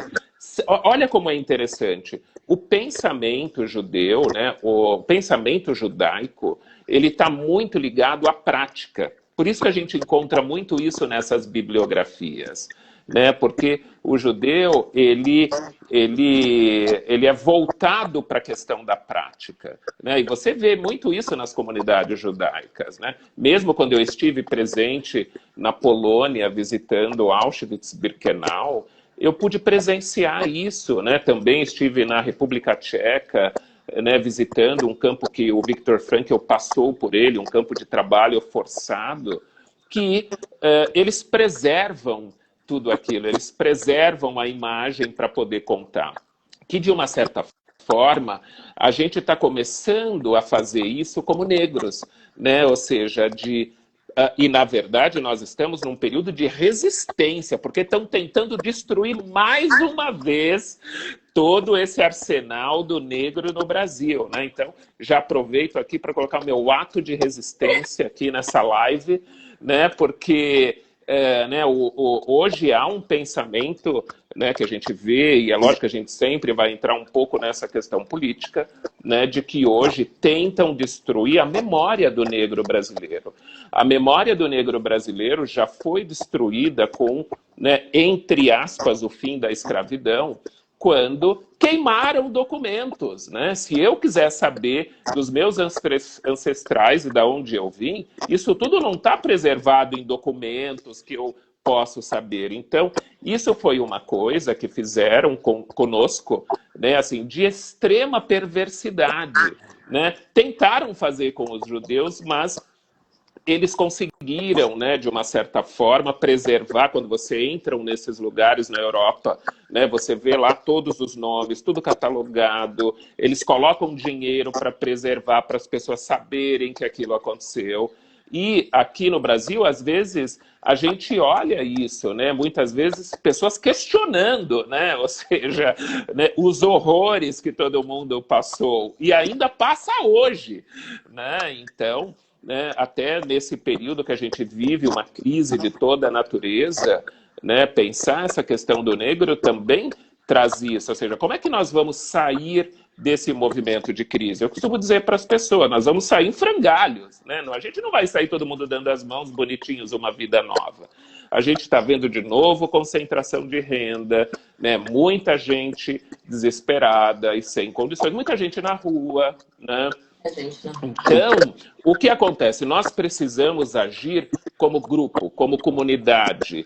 Olha como é interessante. O pensamento judeu, né, o pensamento judaico, ele está muito ligado à prática. Por isso que a gente encontra muito isso nessas bibliografias, né? Porque o judeu ele é voltado para a questão da prática, né? E você vê muito isso nas comunidades judaicas, né? Mesmo quando eu estive presente na Polônia visitando Auschwitz-Birkenau, eu pude presenciar isso, né? Também estive na República Tcheca, né, visitando um campo que o Viktor Frankl passou por ele, um campo de trabalho forçado, que eles preservam tudo aquilo, eles preservam a imagem para poder contar. Que, de uma certa forma, a gente está começando a fazer isso como negros, né? Ou seja, e, na verdade, nós estamos num período de resistência, porque estão tentando destruir mais uma vez todo esse arsenal do negro no Brasil, né? Então, já aproveito aqui para colocar o meu ato de resistência aqui nessa live, né? Porque né, hoje há um pensamento, né, que a gente vê, e é lógico que a gente sempre vai entrar um pouco nessa questão política, né, de que hoje tentam destruir a memória do negro brasileiro. A memória do negro brasileiro já foi destruída com, né, entre aspas, o fim da escravidão, quando queimaram documentos, né? Se eu quiser saber dos meus ancestrais e de onde eu vim, isso tudo não está preservado em documentos que eu posso saber. Então, isso foi uma coisa que fizeram conosco, né? Assim, de extrema perversidade, né? Tentaram fazer com os judeus, mas eles conseguiram, né, de uma certa forma, preservar. Quando você entra nesses lugares na Europa, né, você vê lá todos os nomes, tudo catalogado, eles colocam dinheiro para preservar, para as pessoas saberem que aquilo aconteceu. E aqui no Brasil, às vezes, a gente olha isso, né? Muitas vezes pessoas questionando, né? Ou seja, né, os horrores que todo mundo passou, e ainda passa hoje, né? Então, né, até nesse período que a gente vive uma crise de toda a natureza, né, pensar essa questão do negro também traz isso, ou seja, como é que nós vamos sair desse movimento de crise? Eu costumo dizer para as pessoas, nós vamos sair em frangalhos, né? A gente não vai sair todo mundo dando as mãos bonitinhos, uma vida nova. A gente está vendo de novo concentração de renda, né? Muita gente desesperada e sem condições, muita gente na rua, né? Então, o que acontece? Nós precisamos agir como grupo, como comunidade,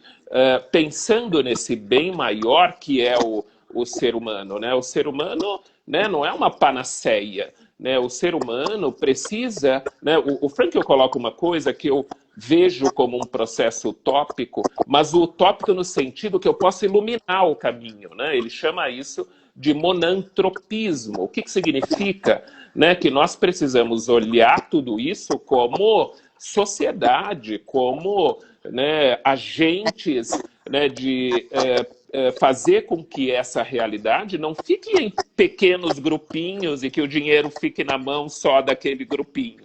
pensando nesse bem maior que é o ser humano, né? O ser humano, né, não é uma panaceia, né? O ser humano precisa, né? O Frankl coloca uma coisa que eu vejo como um processo utópico, mas o utópico no sentido que eu posso iluminar o caminho, né? Ele chama isso de monantropismo. O que significa? Né, que nós precisamos olhar tudo isso como sociedade, como, né, agentes né, de fazer com que essa realidade não fique em pequenos grupinhos e que o dinheiro fique na mão só daquele grupinho,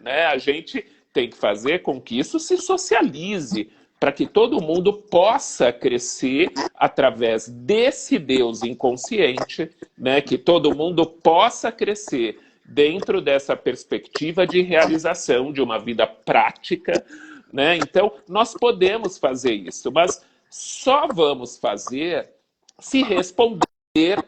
né? A gente tem que fazer com que isso se socialize, para que todo mundo possa crescer através desse Deus inconsciente, né? Que todo mundo possa crescer dentro dessa perspectiva de realização de uma vida prática, né? Então, nós podemos fazer isso, mas só vamos fazer se responder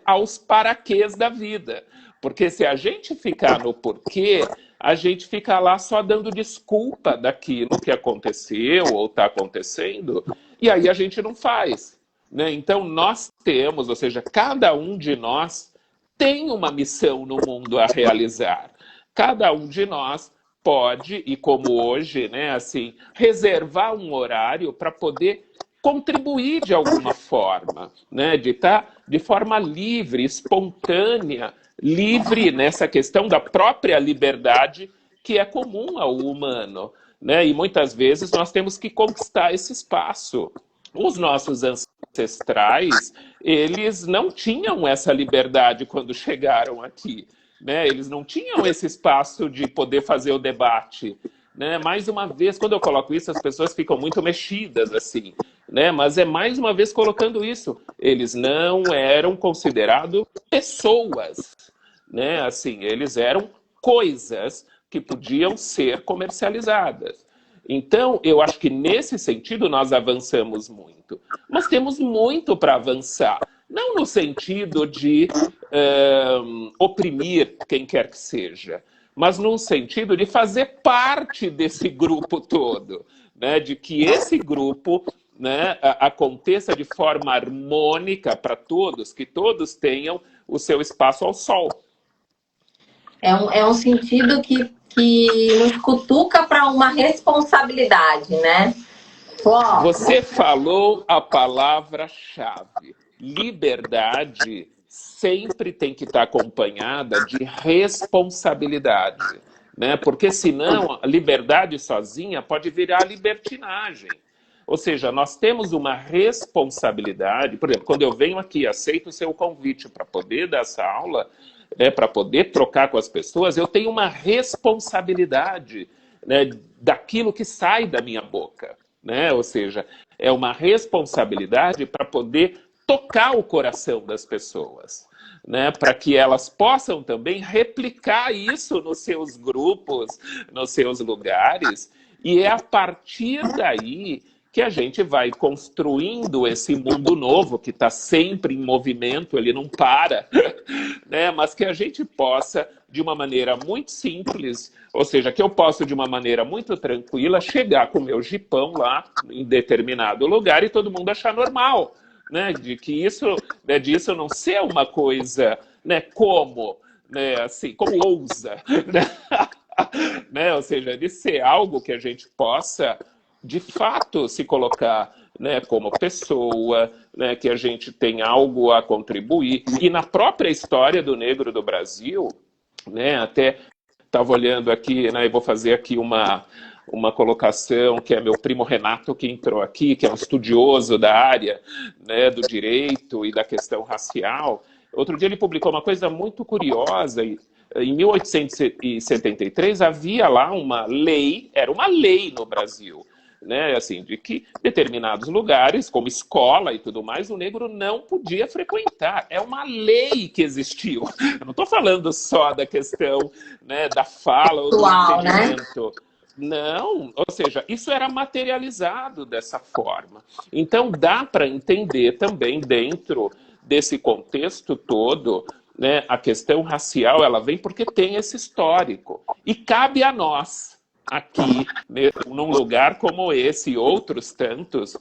aos paraquês da vida. Porque se a gente ficar no porquê, a gente fica lá só dando desculpa daquilo que aconteceu ou está acontecendo, e aí a gente não faz, né? Então nós temos, ou seja, cada um de nós tem uma missão no mundo a realizar. Cada um de nós pode, e como hoje, né, assim, reservar um horário para poder contribuir de alguma forma, né, de estar de forma livre, espontânea, livre nessa questão da própria liberdade que é comum ao humano, né? E muitas vezes nós temos que conquistar esse espaço. Os nossos ancestrais, eles não tinham essa liberdade quando chegaram aqui, né? Eles não tinham esse espaço de poder fazer o debate, né? Mais uma vez, quando eu coloco isso, as pessoas ficam muito mexidas, assim, né? Mas é mais uma vez colocando isso. Eles não eram considerados pessoas, né? Assim, eles eram coisas que podiam ser comercializadas. Então, eu acho que nesse sentido nós avançamos muito. Mas temos muito para avançar. Não no sentido de oprimir quem quer que seja, mas no sentido de fazer parte desse grupo todo, né? De que esse grupo, né, aconteça de forma harmônica para todos, que todos tenham o seu espaço ao sol. É um sentido que nos cutuca para uma responsabilidade, né? Pô, Você falou a palavra-chave. Liberdade sempre tem que estar acompanhada de responsabilidade, né? Porque senão a liberdade sozinha pode virar libertinagem. Ou seja, nós temos uma responsabilidade. Por exemplo, quando eu venho aqui, aceito o seu convite para poder dar essa aula, né, para poder trocar com as pessoas, eu tenho uma responsabilidade, né, daquilo que sai da minha boca, né? Ou seja, é uma responsabilidade para poder tocar o coração das pessoas, né? Para que elas possam também replicar isso nos seus grupos, nos seus lugares, e é a partir daí que a gente vai construindo esse mundo novo que está sempre em movimento, ele não para, né? Mas que a gente possa, de uma maneira muito simples, ou seja, que eu possa, de uma maneira muito tranquila, chegar com o meu jipão lá em determinado lugar e todo mundo achar normal, né? De que isso, né, disso não ser uma coisa, né, como, né, assim, como ousa, né? Né? Ou seja, de ser algo que a gente possa de fato se colocar, né, como pessoa, né, que a gente tem algo a contribuir. E na própria história do negro do Brasil, né, até estava olhando aqui, né, e vou fazer aqui uma colocação, que é meu primo Renato, que entrou aqui, que é um estudioso da área, né, do direito e da questão racial. Outro dia ele publicou uma coisa muito curiosa. Em 1873 havia lá uma lei, era uma lei no Brasil, né, assim, de que determinados lugares, como escola e tudo mais, o negro não podia frequentar. É uma lei que existiu. Eu não estou falando só da questão, né, da fala ou do entendimento. Né? Não, ou seja, isso era materializado dessa forma. Então dá para entender também dentro desse contexto todo, né, a questão racial, ela vem porque tem esse histórico. E cabe a nós, aqui, num lugar como esse e outros tantos,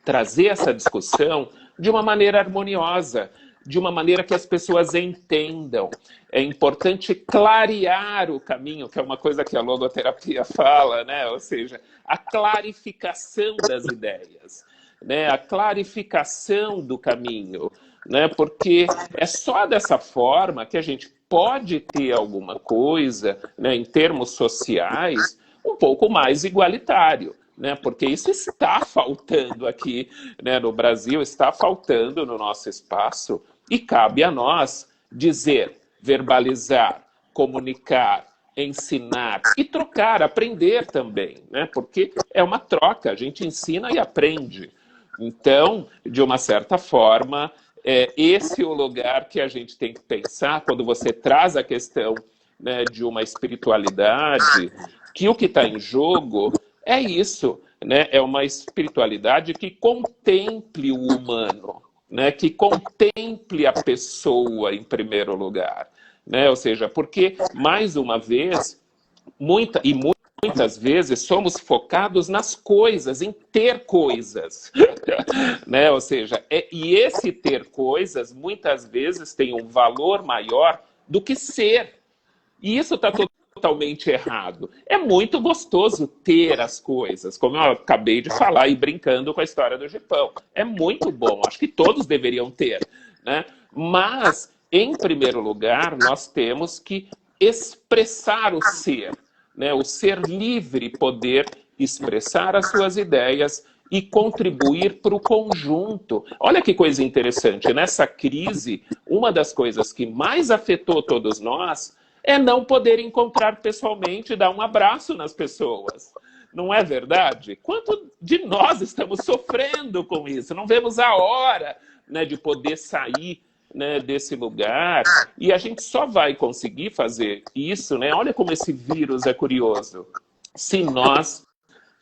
trazer essa discussão de uma maneira harmoniosa, de uma maneira que as pessoas entendam. É importante clarear o caminho, que é uma coisa que a logoterapia fala, né? Ou seja, a clarificação das ideias, né? A clarificação do caminho, né? Porque é só dessa forma que a gente pode ter alguma coisa, né, em termos sociais, um pouco mais igualitário. né? Porque isso está faltando aqui, né, no Brasil, está faltando no nosso espaço, e cabe a nós dizer, verbalizar, comunicar, ensinar e trocar, aprender também, né? Porque é uma troca, a gente ensina e aprende. Então, de uma certa forma, esse é o lugar que a gente tem que pensar quando você traz a questão, né, de uma espiritualidade, que o que está em jogo é isso, né? É uma espiritualidade que contemple o humano, né? Que contemple a pessoa em primeiro lugar, né? Ou seja, porque, mais uma vez, muitas vezes somos focados nas coisas, em ter coisas, né? Ou seja, e esse ter coisas muitas vezes tem um valor maior do que ser. E isso está totalmente errado. É muito gostoso ter as coisas, como eu acabei de falar e brincando com a história do Japão. É muito bom, acho que todos deveriam ter, né? Mas, em primeiro lugar, nós temos que expressar o ser, né? O ser livre, poder expressar as suas ideias e contribuir para o conjunto. Olha que coisa interessante, nessa crise, uma das coisas que mais afetou todos nós é não poder encontrar pessoalmente e dar um abraço nas pessoas. Não é verdade? Quanto de nós estamos sofrendo com isso? Não vemos a hora, né, de poder sair, né, desse lugar. E a gente só vai conseguir fazer isso, né? Olha como esse vírus é curioso. Se nós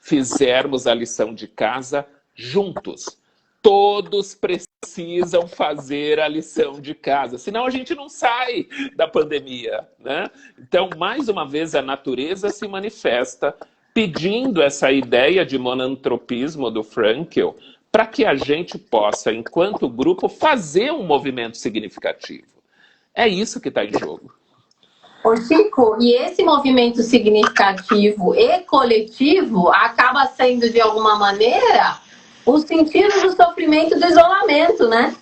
fizermos a lição de casa juntos. Todos precisam fazer a lição de casa, senão a gente não sai da pandemia, né? Então, mais uma vez, a natureza se manifesta pedindo essa ideia de monantropismo do Frankl para que a gente possa, enquanto grupo, fazer um movimento significativo. É isso que está em jogo. Ô Chico, e esse movimento significativo e coletivo acaba sendo, de alguma maneira, o sentido do sofrimento do isolamento, né?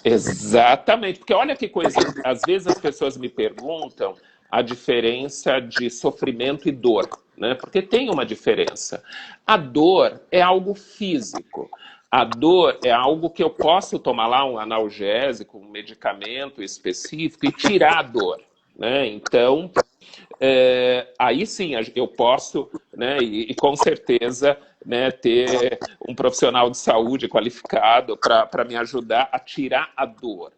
Exatamente, porque olha que coisa, às vezes as pessoas me perguntam a diferença de sofrimento e dor, né? Porque tem uma diferença. A dor é algo físico. A dor é algo que eu posso tomar lá um analgésico, um medicamento específico e tirar a dor, né? Então, aí sim eu posso, né, e com certeza, né, ter um profissional de saúde qualificado para me ajudar a tirar a dor.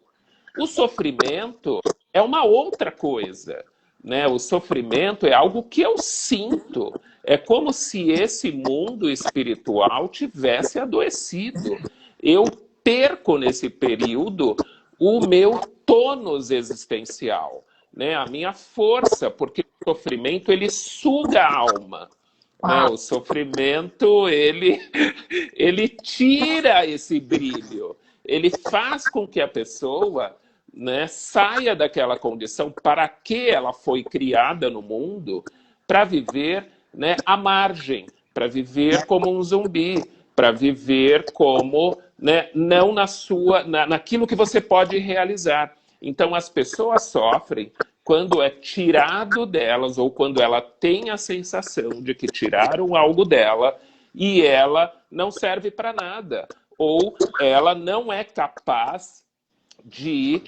O sofrimento é uma outra coisa, né? O sofrimento é algo que eu sinto. É como se esse mundo espiritual tivesse adoecido. Eu perco nesse período o meu tônus existencial, né? A minha força, porque o sofrimento ele suga a alma. Né? O sofrimento ele tira esse brilho, ele faz com que a pessoa, né, saia daquela condição para que ela foi criada no mundo, para viver, né, à margem, para viver como um zumbi, para viver como, né, não naquilo que você pode realizar. Então as pessoas sofrem quando é tirado delas ou quando ela tem a sensação de que tiraram algo dela e ela não serve para nada, ou ela não é capaz de,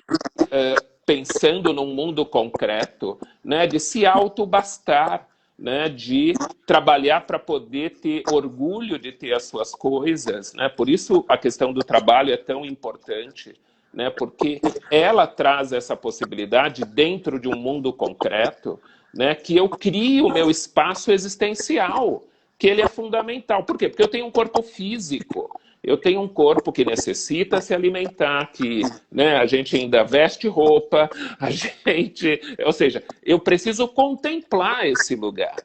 pensando num mundo concreto, né, de se autobastar, né, de trabalhar para poder ter orgulho de ter as suas coisas, né? Por isso a questão do trabalho é tão importante, né, porque ela traz essa possibilidade dentro de um mundo concreto, né, que eu crio o meu espaço existencial, que ele é fundamental. Por quê? Porque eu tenho um corpo físico, eu tenho um corpo que necessita se alimentar, que, né, a gente ainda veste roupa, ou seja, eu preciso contemplar esse lugar,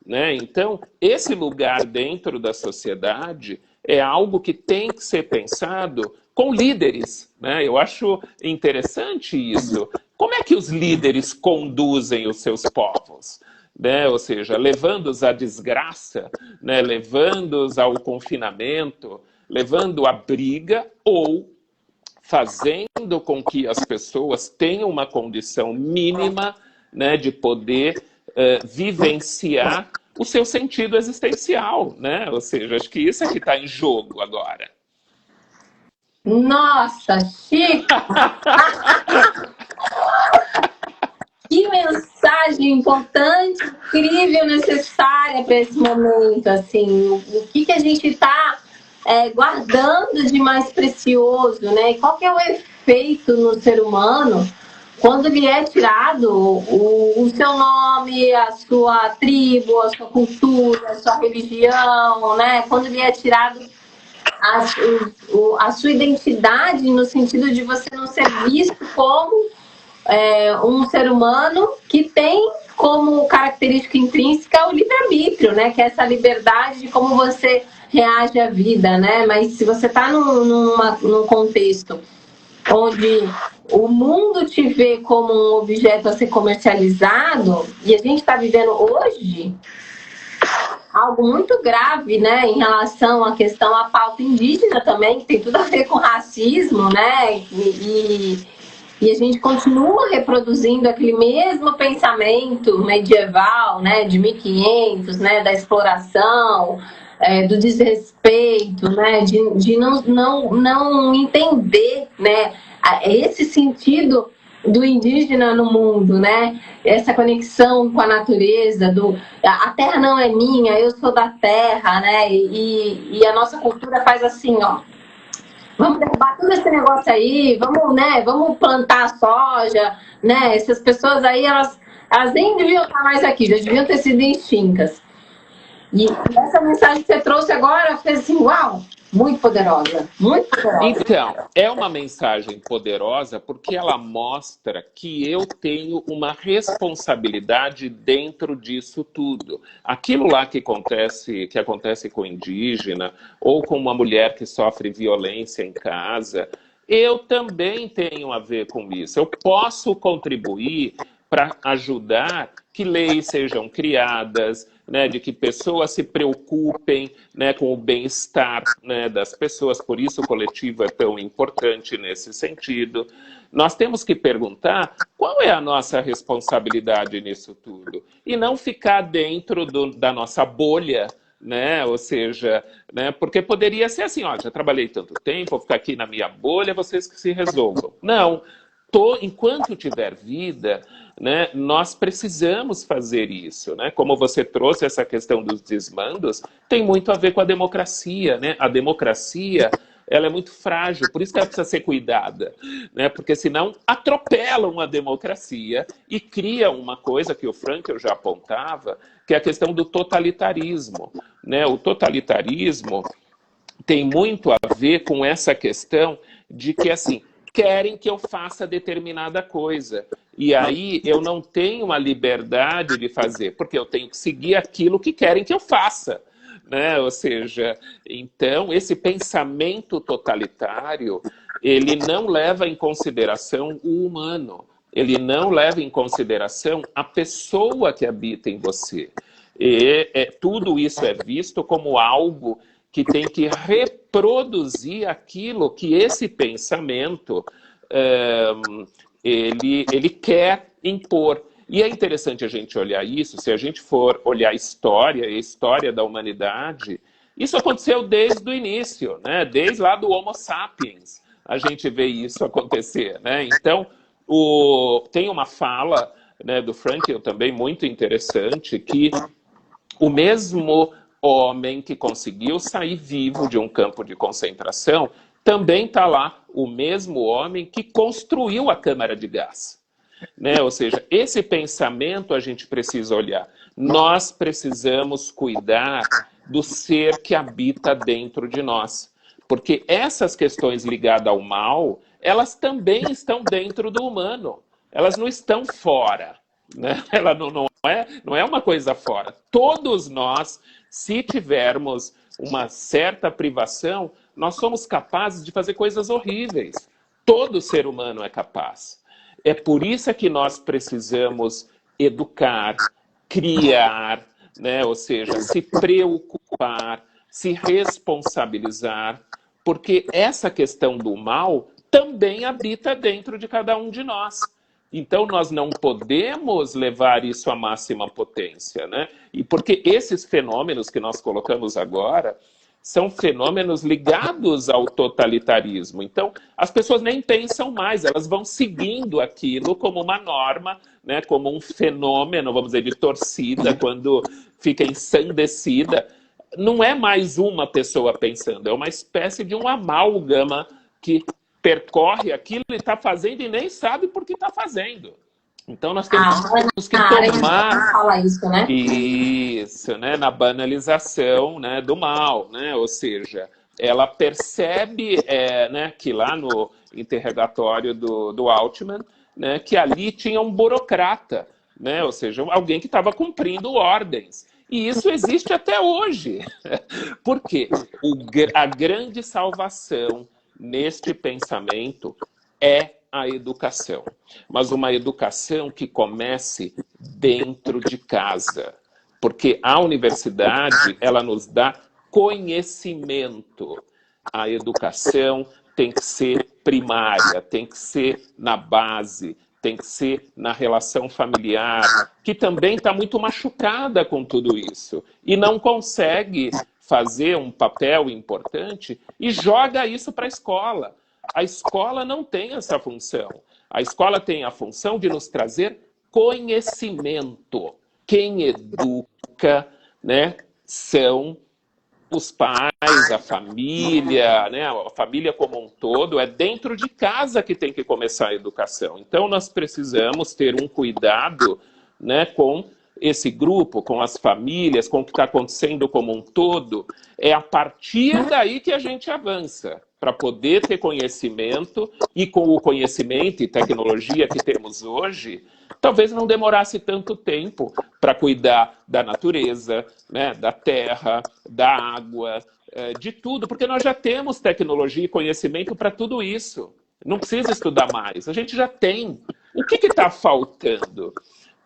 né? Então, esse lugar dentro da sociedade é algo que tem que ser pensado com líderes, né? Eu acho interessante isso. Como é que os líderes conduzem os seus povos? Né? Ou seja, levando-os à desgraça, né? Levando-os ao confinamento, levando à briga ou fazendo com que as pessoas tenham uma condição mínima, né, de poder vivenciar o seu sentido existencial, né? Ou seja, acho que isso é que está em jogo agora. Nossa, Chico! Que mensagem importante, incrível, necessária para esse momento, assim, o que a gente está guardando de mais precioso, né? E qual que é o efeito no ser humano quando lhe é tirado o seu nome, a sua tribo, a sua cultura, a sua religião, né? Quando lhe é tirado a sua identidade no sentido de você não ser visto como um ser humano que tem como característica intrínseca o livre-arbítrio, né? Que é essa liberdade de como você reage à vida, né? Mas se você está num contexto onde o mundo te vê como um objeto a ser comercializado, e a gente está vivendo hoje algo muito grave, né, em relação à questão à pauta indígena também, que tem tudo a ver com racismo, né, e a gente continua reproduzindo aquele mesmo pensamento medieval, né, de 1500, né, da exploração, do desrespeito, né, de não entender, né, esse sentido do indígena no mundo, né? Essa conexão com a natureza, a terra não é minha, eu sou da terra, né? E a nossa cultura faz assim, ó. Vamos derrubar todo esse negócio aí, vamos, né? Vamos plantar soja, né? Essas pessoas aí, elas nem deviam estar mais aqui, já deviam ter sido extintas. E essa mensagem que você trouxe agora fez assim, uau, muito poderosa, muito poderosa. Então, é uma mensagem poderosa porque ela mostra que eu tenho uma responsabilidade dentro disso tudo. Aquilo lá que acontece com o indígena ou com uma mulher que sofre violência em casa, eu também tenho a ver com isso. Eu posso contribuir para ajudar que leis sejam criadas, né, de que pessoas se preocupem, né, com o bem-estar, né, das pessoas. Por isso o coletivo é tão importante nesse sentido. Nós temos que perguntar qual é a nossa responsabilidade nisso tudo e não ficar dentro da nossa bolha, né? Ou seja, né? Porque poderia ser assim, ó, já trabalhei tanto tempo, vou ficar aqui na minha bolha, vocês que se resolvam. Não, enquanto tiver vida, né, nós precisamos fazer isso, né? Como você trouxe essa questão dos desmandos, tem muito a ver com a democracia, né? A democracia, ela é muito frágil, por isso que ela precisa ser cuidada, né? Porque senão atropelam a democracia e criam uma coisa que o Frankl já apontava, que é a questão do totalitarismo, né? O totalitarismo tem muito a ver com essa questão de que, assim, querem que eu faça determinada coisa. E aí eu não tenho uma liberdade de fazer, porque eu tenho que seguir aquilo que querem que eu faça. Né? Ou seja, então esse pensamento totalitário, ele não leva em consideração o humano. Ele não leva em consideração a pessoa que habita em você. Tudo isso é visto como algo que tem que reproduzir aquilo que esse pensamento ele quer impor. E é interessante a gente olhar isso, se a gente for olhar a história da humanidade, isso aconteceu desde o início, né? Desde lá do Homo sapiens, a gente vê isso acontecer, né? Então, tem uma fala, né, do Frankl também muito interessante, que o mesmo homem que conseguiu sair vivo de um campo de concentração, também está lá o mesmo homem que construiu a câmara de gás. Né? Ou seja, esse pensamento a gente precisa olhar. Nós precisamos cuidar do ser que habita dentro de nós. Porque essas questões ligadas ao mal, elas também estão dentro do humano. Elas não estão fora. Né? Ela não é uma coisa fora. Todos nós, se tivermos uma certa privação, nós somos capazes de fazer coisas horríveis. Todo ser humano é capaz. É por isso que nós precisamos educar, criar, né? Ou seja, se preocupar, se responsabilizar, porque essa questão do mal também habita dentro de cada um de nós. Então, nós não podemos levar isso à máxima potência, né? E porque esses fenômenos que nós colocamos agora são fenômenos ligados ao totalitarismo. Então, as pessoas nem pensam mais, elas vão seguindo aquilo como uma norma, né? Como um fenômeno, vamos dizer, de torcida, quando fica ensandecida. Não é mais uma pessoa pensando, é uma espécie de um amálgama que percorre aquilo e está fazendo e nem sabe por que está fazendo. Então nós temos que tomar fala isso, né? isso, né, na banalização, né, do mal, né? Ou seja, ela percebe, né, que lá no interrogatório do Altman, né, que ali tinha um burocrata, né? Ou seja, alguém que estava cumprindo ordens. E isso existe até hoje. Por quê? A grande salvação neste pensamento é a educação. Mas uma educação que comece dentro de casa. Porque a universidade, ela nos dá conhecimento. A educação tem que ser primária, tem que ser na base, tem que ser na relação familiar, que também está muito machucada com tudo isso. E não consegue fazer um papel importante e joga isso para a escola. A escola não tem essa função. A escola tem a função de nos trazer conhecimento. Quem educa, né, são os pais, a família, né, a família como um todo. É dentro de casa que tem que começar a educação. Então nós precisamos ter um cuidado, né, com esse grupo, com as famílias, com o que está acontecendo como um todo. É a partir daí que a gente avança, para poder ter conhecimento, e com o conhecimento e tecnologia que temos hoje, talvez não demorasse tanto tempo para cuidar da natureza, né, da terra, da água, de tudo, porque nós já temos tecnologia e conhecimento para tudo isso. Não precisa estudar mais, a gente já tem. O que está faltando?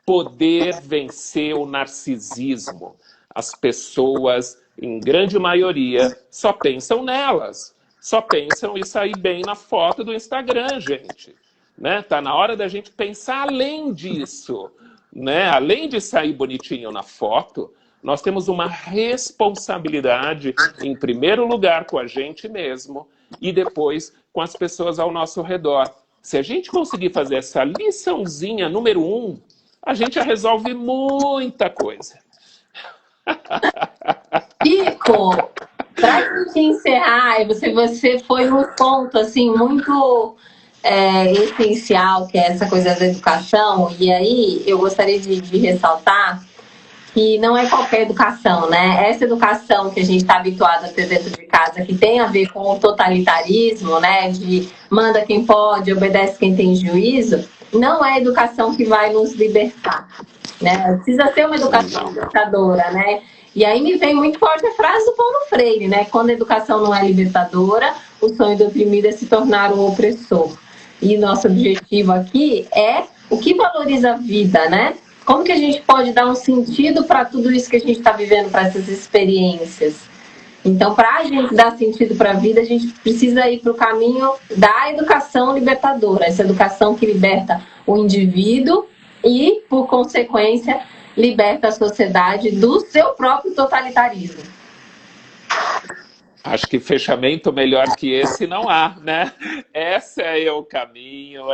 Poder vencer o narcisismo. As pessoas, em grande maioria, só pensam nelas. Só pensam em sair bem na foto do Instagram, gente. Né? Tá na hora da gente pensar além disso. Né? Além de sair bonitinho na foto, nós temos uma responsabilidade, em primeiro lugar, com a gente mesmo e depois com as pessoas ao nosso redor. Se a gente conseguir fazer essa liçãozinha número 1, a gente já resolve muita coisa. Chico, para gente encerrar, você foi num ponto assim, muito essencial, que é essa coisa da educação, e aí eu gostaria de ressaltar que não é qualquer educação, né? Essa educação que a gente está habituado a ter dentro de casa, que tem a ver com o totalitarismo, né? De manda quem pode, obedece quem tem juízo, não é a educação que vai nos libertar, né? Precisa ser uma educação libertadora, né? E aí me vem muito forte a frase do Paulo Freire, né? Quando a educação não é libertadora, o sonho do oprimido é se tornar um opressor. E nosso objetivo aqui é o que valoriza a vida, né? Como que a gente pode dar um sentido para tudo isso que a gente está vivendo, para essas experiências? Então, para a gente dar sentido para a vida, a gente precisa ir para o caminho da educação libertadora. Essa educação que liberta o indivíduo e, por consequência, liberta a sociedade do seu próprio totalitarismo. Acho que fechamento melhor que esse não há, né? Esse é o caminho,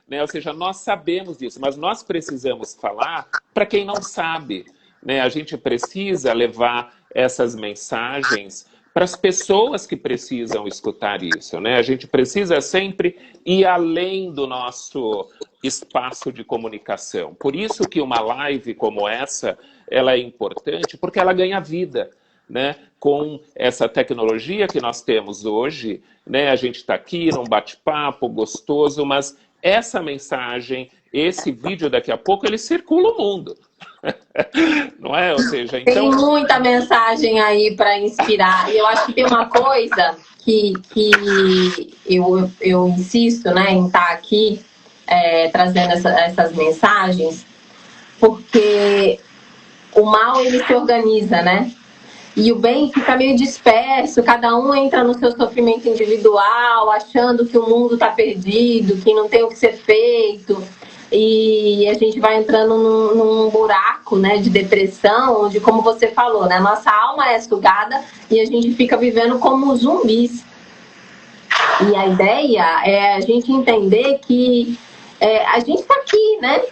né? Ou seja, nós sabemos disso, mas nós precisamos falar para quem não sabe, né? A gente precisa levar essas mensagens para as pessoas que precisam escutar isso, né? A gente precisa sempre ir além do nosso espaço de comunicação. Por isso que uma live como essa, ela é importante, porque ela ganha vida. Né? Com essa tecnologia que nós temos hoje, né? A gente está aqui num bate-papo gostoso, mas essa mensagem, esse vídeo daqui a pouco, ele circula o mundo. Não é? Ou seja, então... Tem muita mensagem aí para inspirar. E eu acho que tem uma coisa que eu insisto, né, em estar aqui trazendo essas mensagens, porque o mal, ele se organiza, né? e o bem fica meio disperso, cada um entra no seu sofrimento individual, achando que o mundo está perdido, que não tem o que ser feito, e a gente vai entrando num buraco, né, de depressão, onde, como você falou, né, nossa alma é sugada e a gente fica vivendo como zumbis. E a ideia é a gente entender que a gente está aqui, né?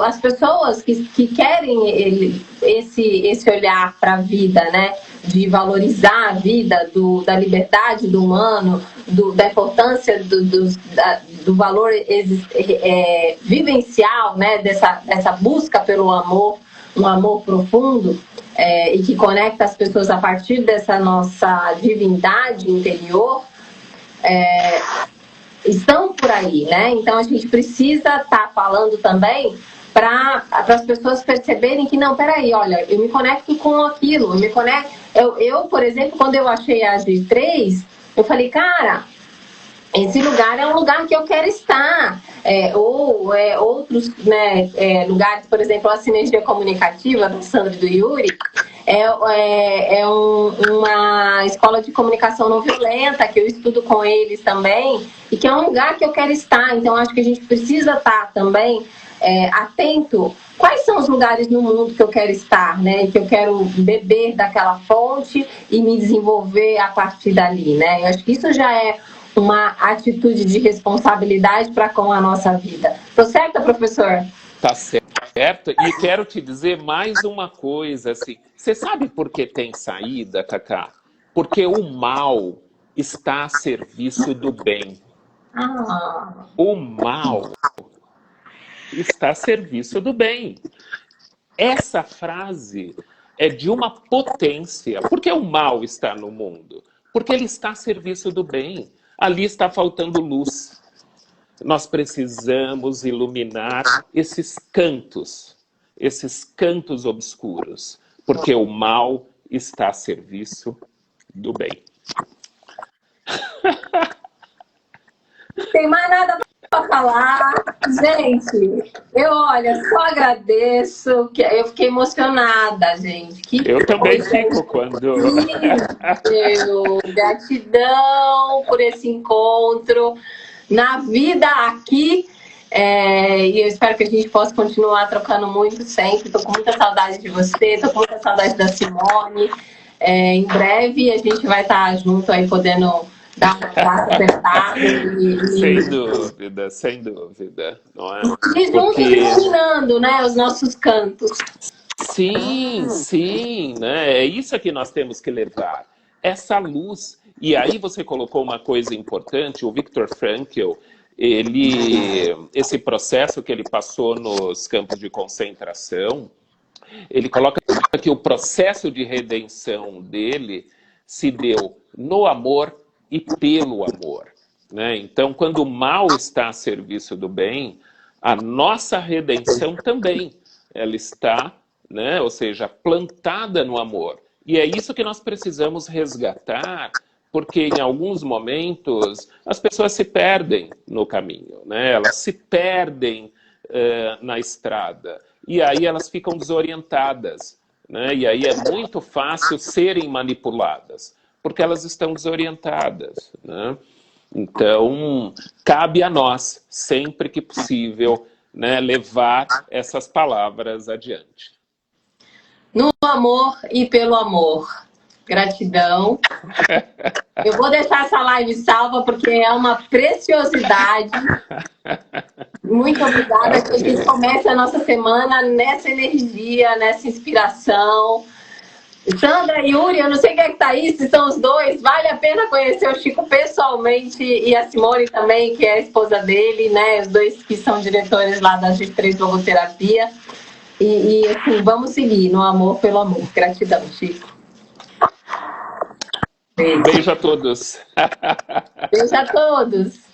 As pessoas que querem esse olhar para a vida, né? De valorizar a vida, da liberdade do humano, da importância do valor vivencial, né? Dessa busca pelo amor, um amor profundo, e que conecta as pessoas a partir dessa nossa divindade interior. Estão por aí, né? Então a gente precisa estar falando também para as pessoas perceberem que não, peraí, olha, eu me conecto com aquilo, eu me conecto. Eu, por exemplo, quando eu achei a G3, eu falei, cara, esse lugar é um lugar que eu quero estar. Outros, né, lugares, por exemplo, a sinergia comunicativa do Sandro e do Yuri, uma escola de comunicação não violenta, que eu estudo com eles também, e que é um lugar que eu quero estar. Então, acho que a gente precisa estar também atento. Quais são os lugares no mundo que eu quero estar, né? Que eu quero beber daquela fonte e me desenvolver a partir dali, né? Eu acho que isso já é uma atitude de responsabilidade para com a nossa vida. Tô certa, professor? Tá certo. E quero te dizer mais uma coisa, assim. Você sabe por que tem saída, Cacá? Porque o mal está a serviço do bem. O mal está a serviço do bem. Essa frase é de uma potência. Por que o mal está no mundo? Porque ele está a serviço do bem. Ali está faltando luz. Nós precisamos iluminar esses cantos obscuros, porque o mal está a serviço do bem. Não tem mais nada para falar. Gente, olha, só agradeço. Eu fiquei emocionada, gente. Eu também fico quando... Gratidão por esse encontro. Na vida aqui, e eu espero que a gente possa continuar trocando muito sempre. Estou com muita saudade de você, estou com muita saudade da Simone. Em breve a gente vai estar junto aí, podendo dar um abraço apertado. Sem dúvida, não é? E juntos iluminando, né, os nossos cantos. Sim, né? É isso que nós temos que levar. Essa luz. E aí você colocou uma coisa importante, o Viktor Frankl, esse processo que ele passou nos campos de concentração, ele coloca que o processo de redenção dele se deu no amor e pelo amor, né? Então, quando o mal está a serviço do bem, a nossa redenção também, ela está, né, ou seja, plantada no amor. E é isso que nós precisamos resgatar, porque em alguns momentos as pessoas se perdem no caminho, né? Elas se perdem na estrada, e aí elas ficam desorientadas, né? E aí é muito fácil serem manipuladas, porque elas estão desorientadas, né? Então, cabe a nós, sempre que possível, né, levar essas palavras adiante. No amor e pelo amor. Gratidão. Eu vou deixar essa live salva porque é uma preciosidade. Muito obrigada. Que a gente comece a nossa semana nessa energia, nessa inspiração. Sandra e Yuri, eu não sei quem é que tá aí, se são os dois. Vale a pena conhecer o Chico pessoalmente e a Simone também, que é a esposa dele, né? Os dois que são diretores lá da G3 Logoterapia. E assim, vamos seguir no amor pelo amor. Gratidão, Chico. Beijo a todos. Beijo a todos.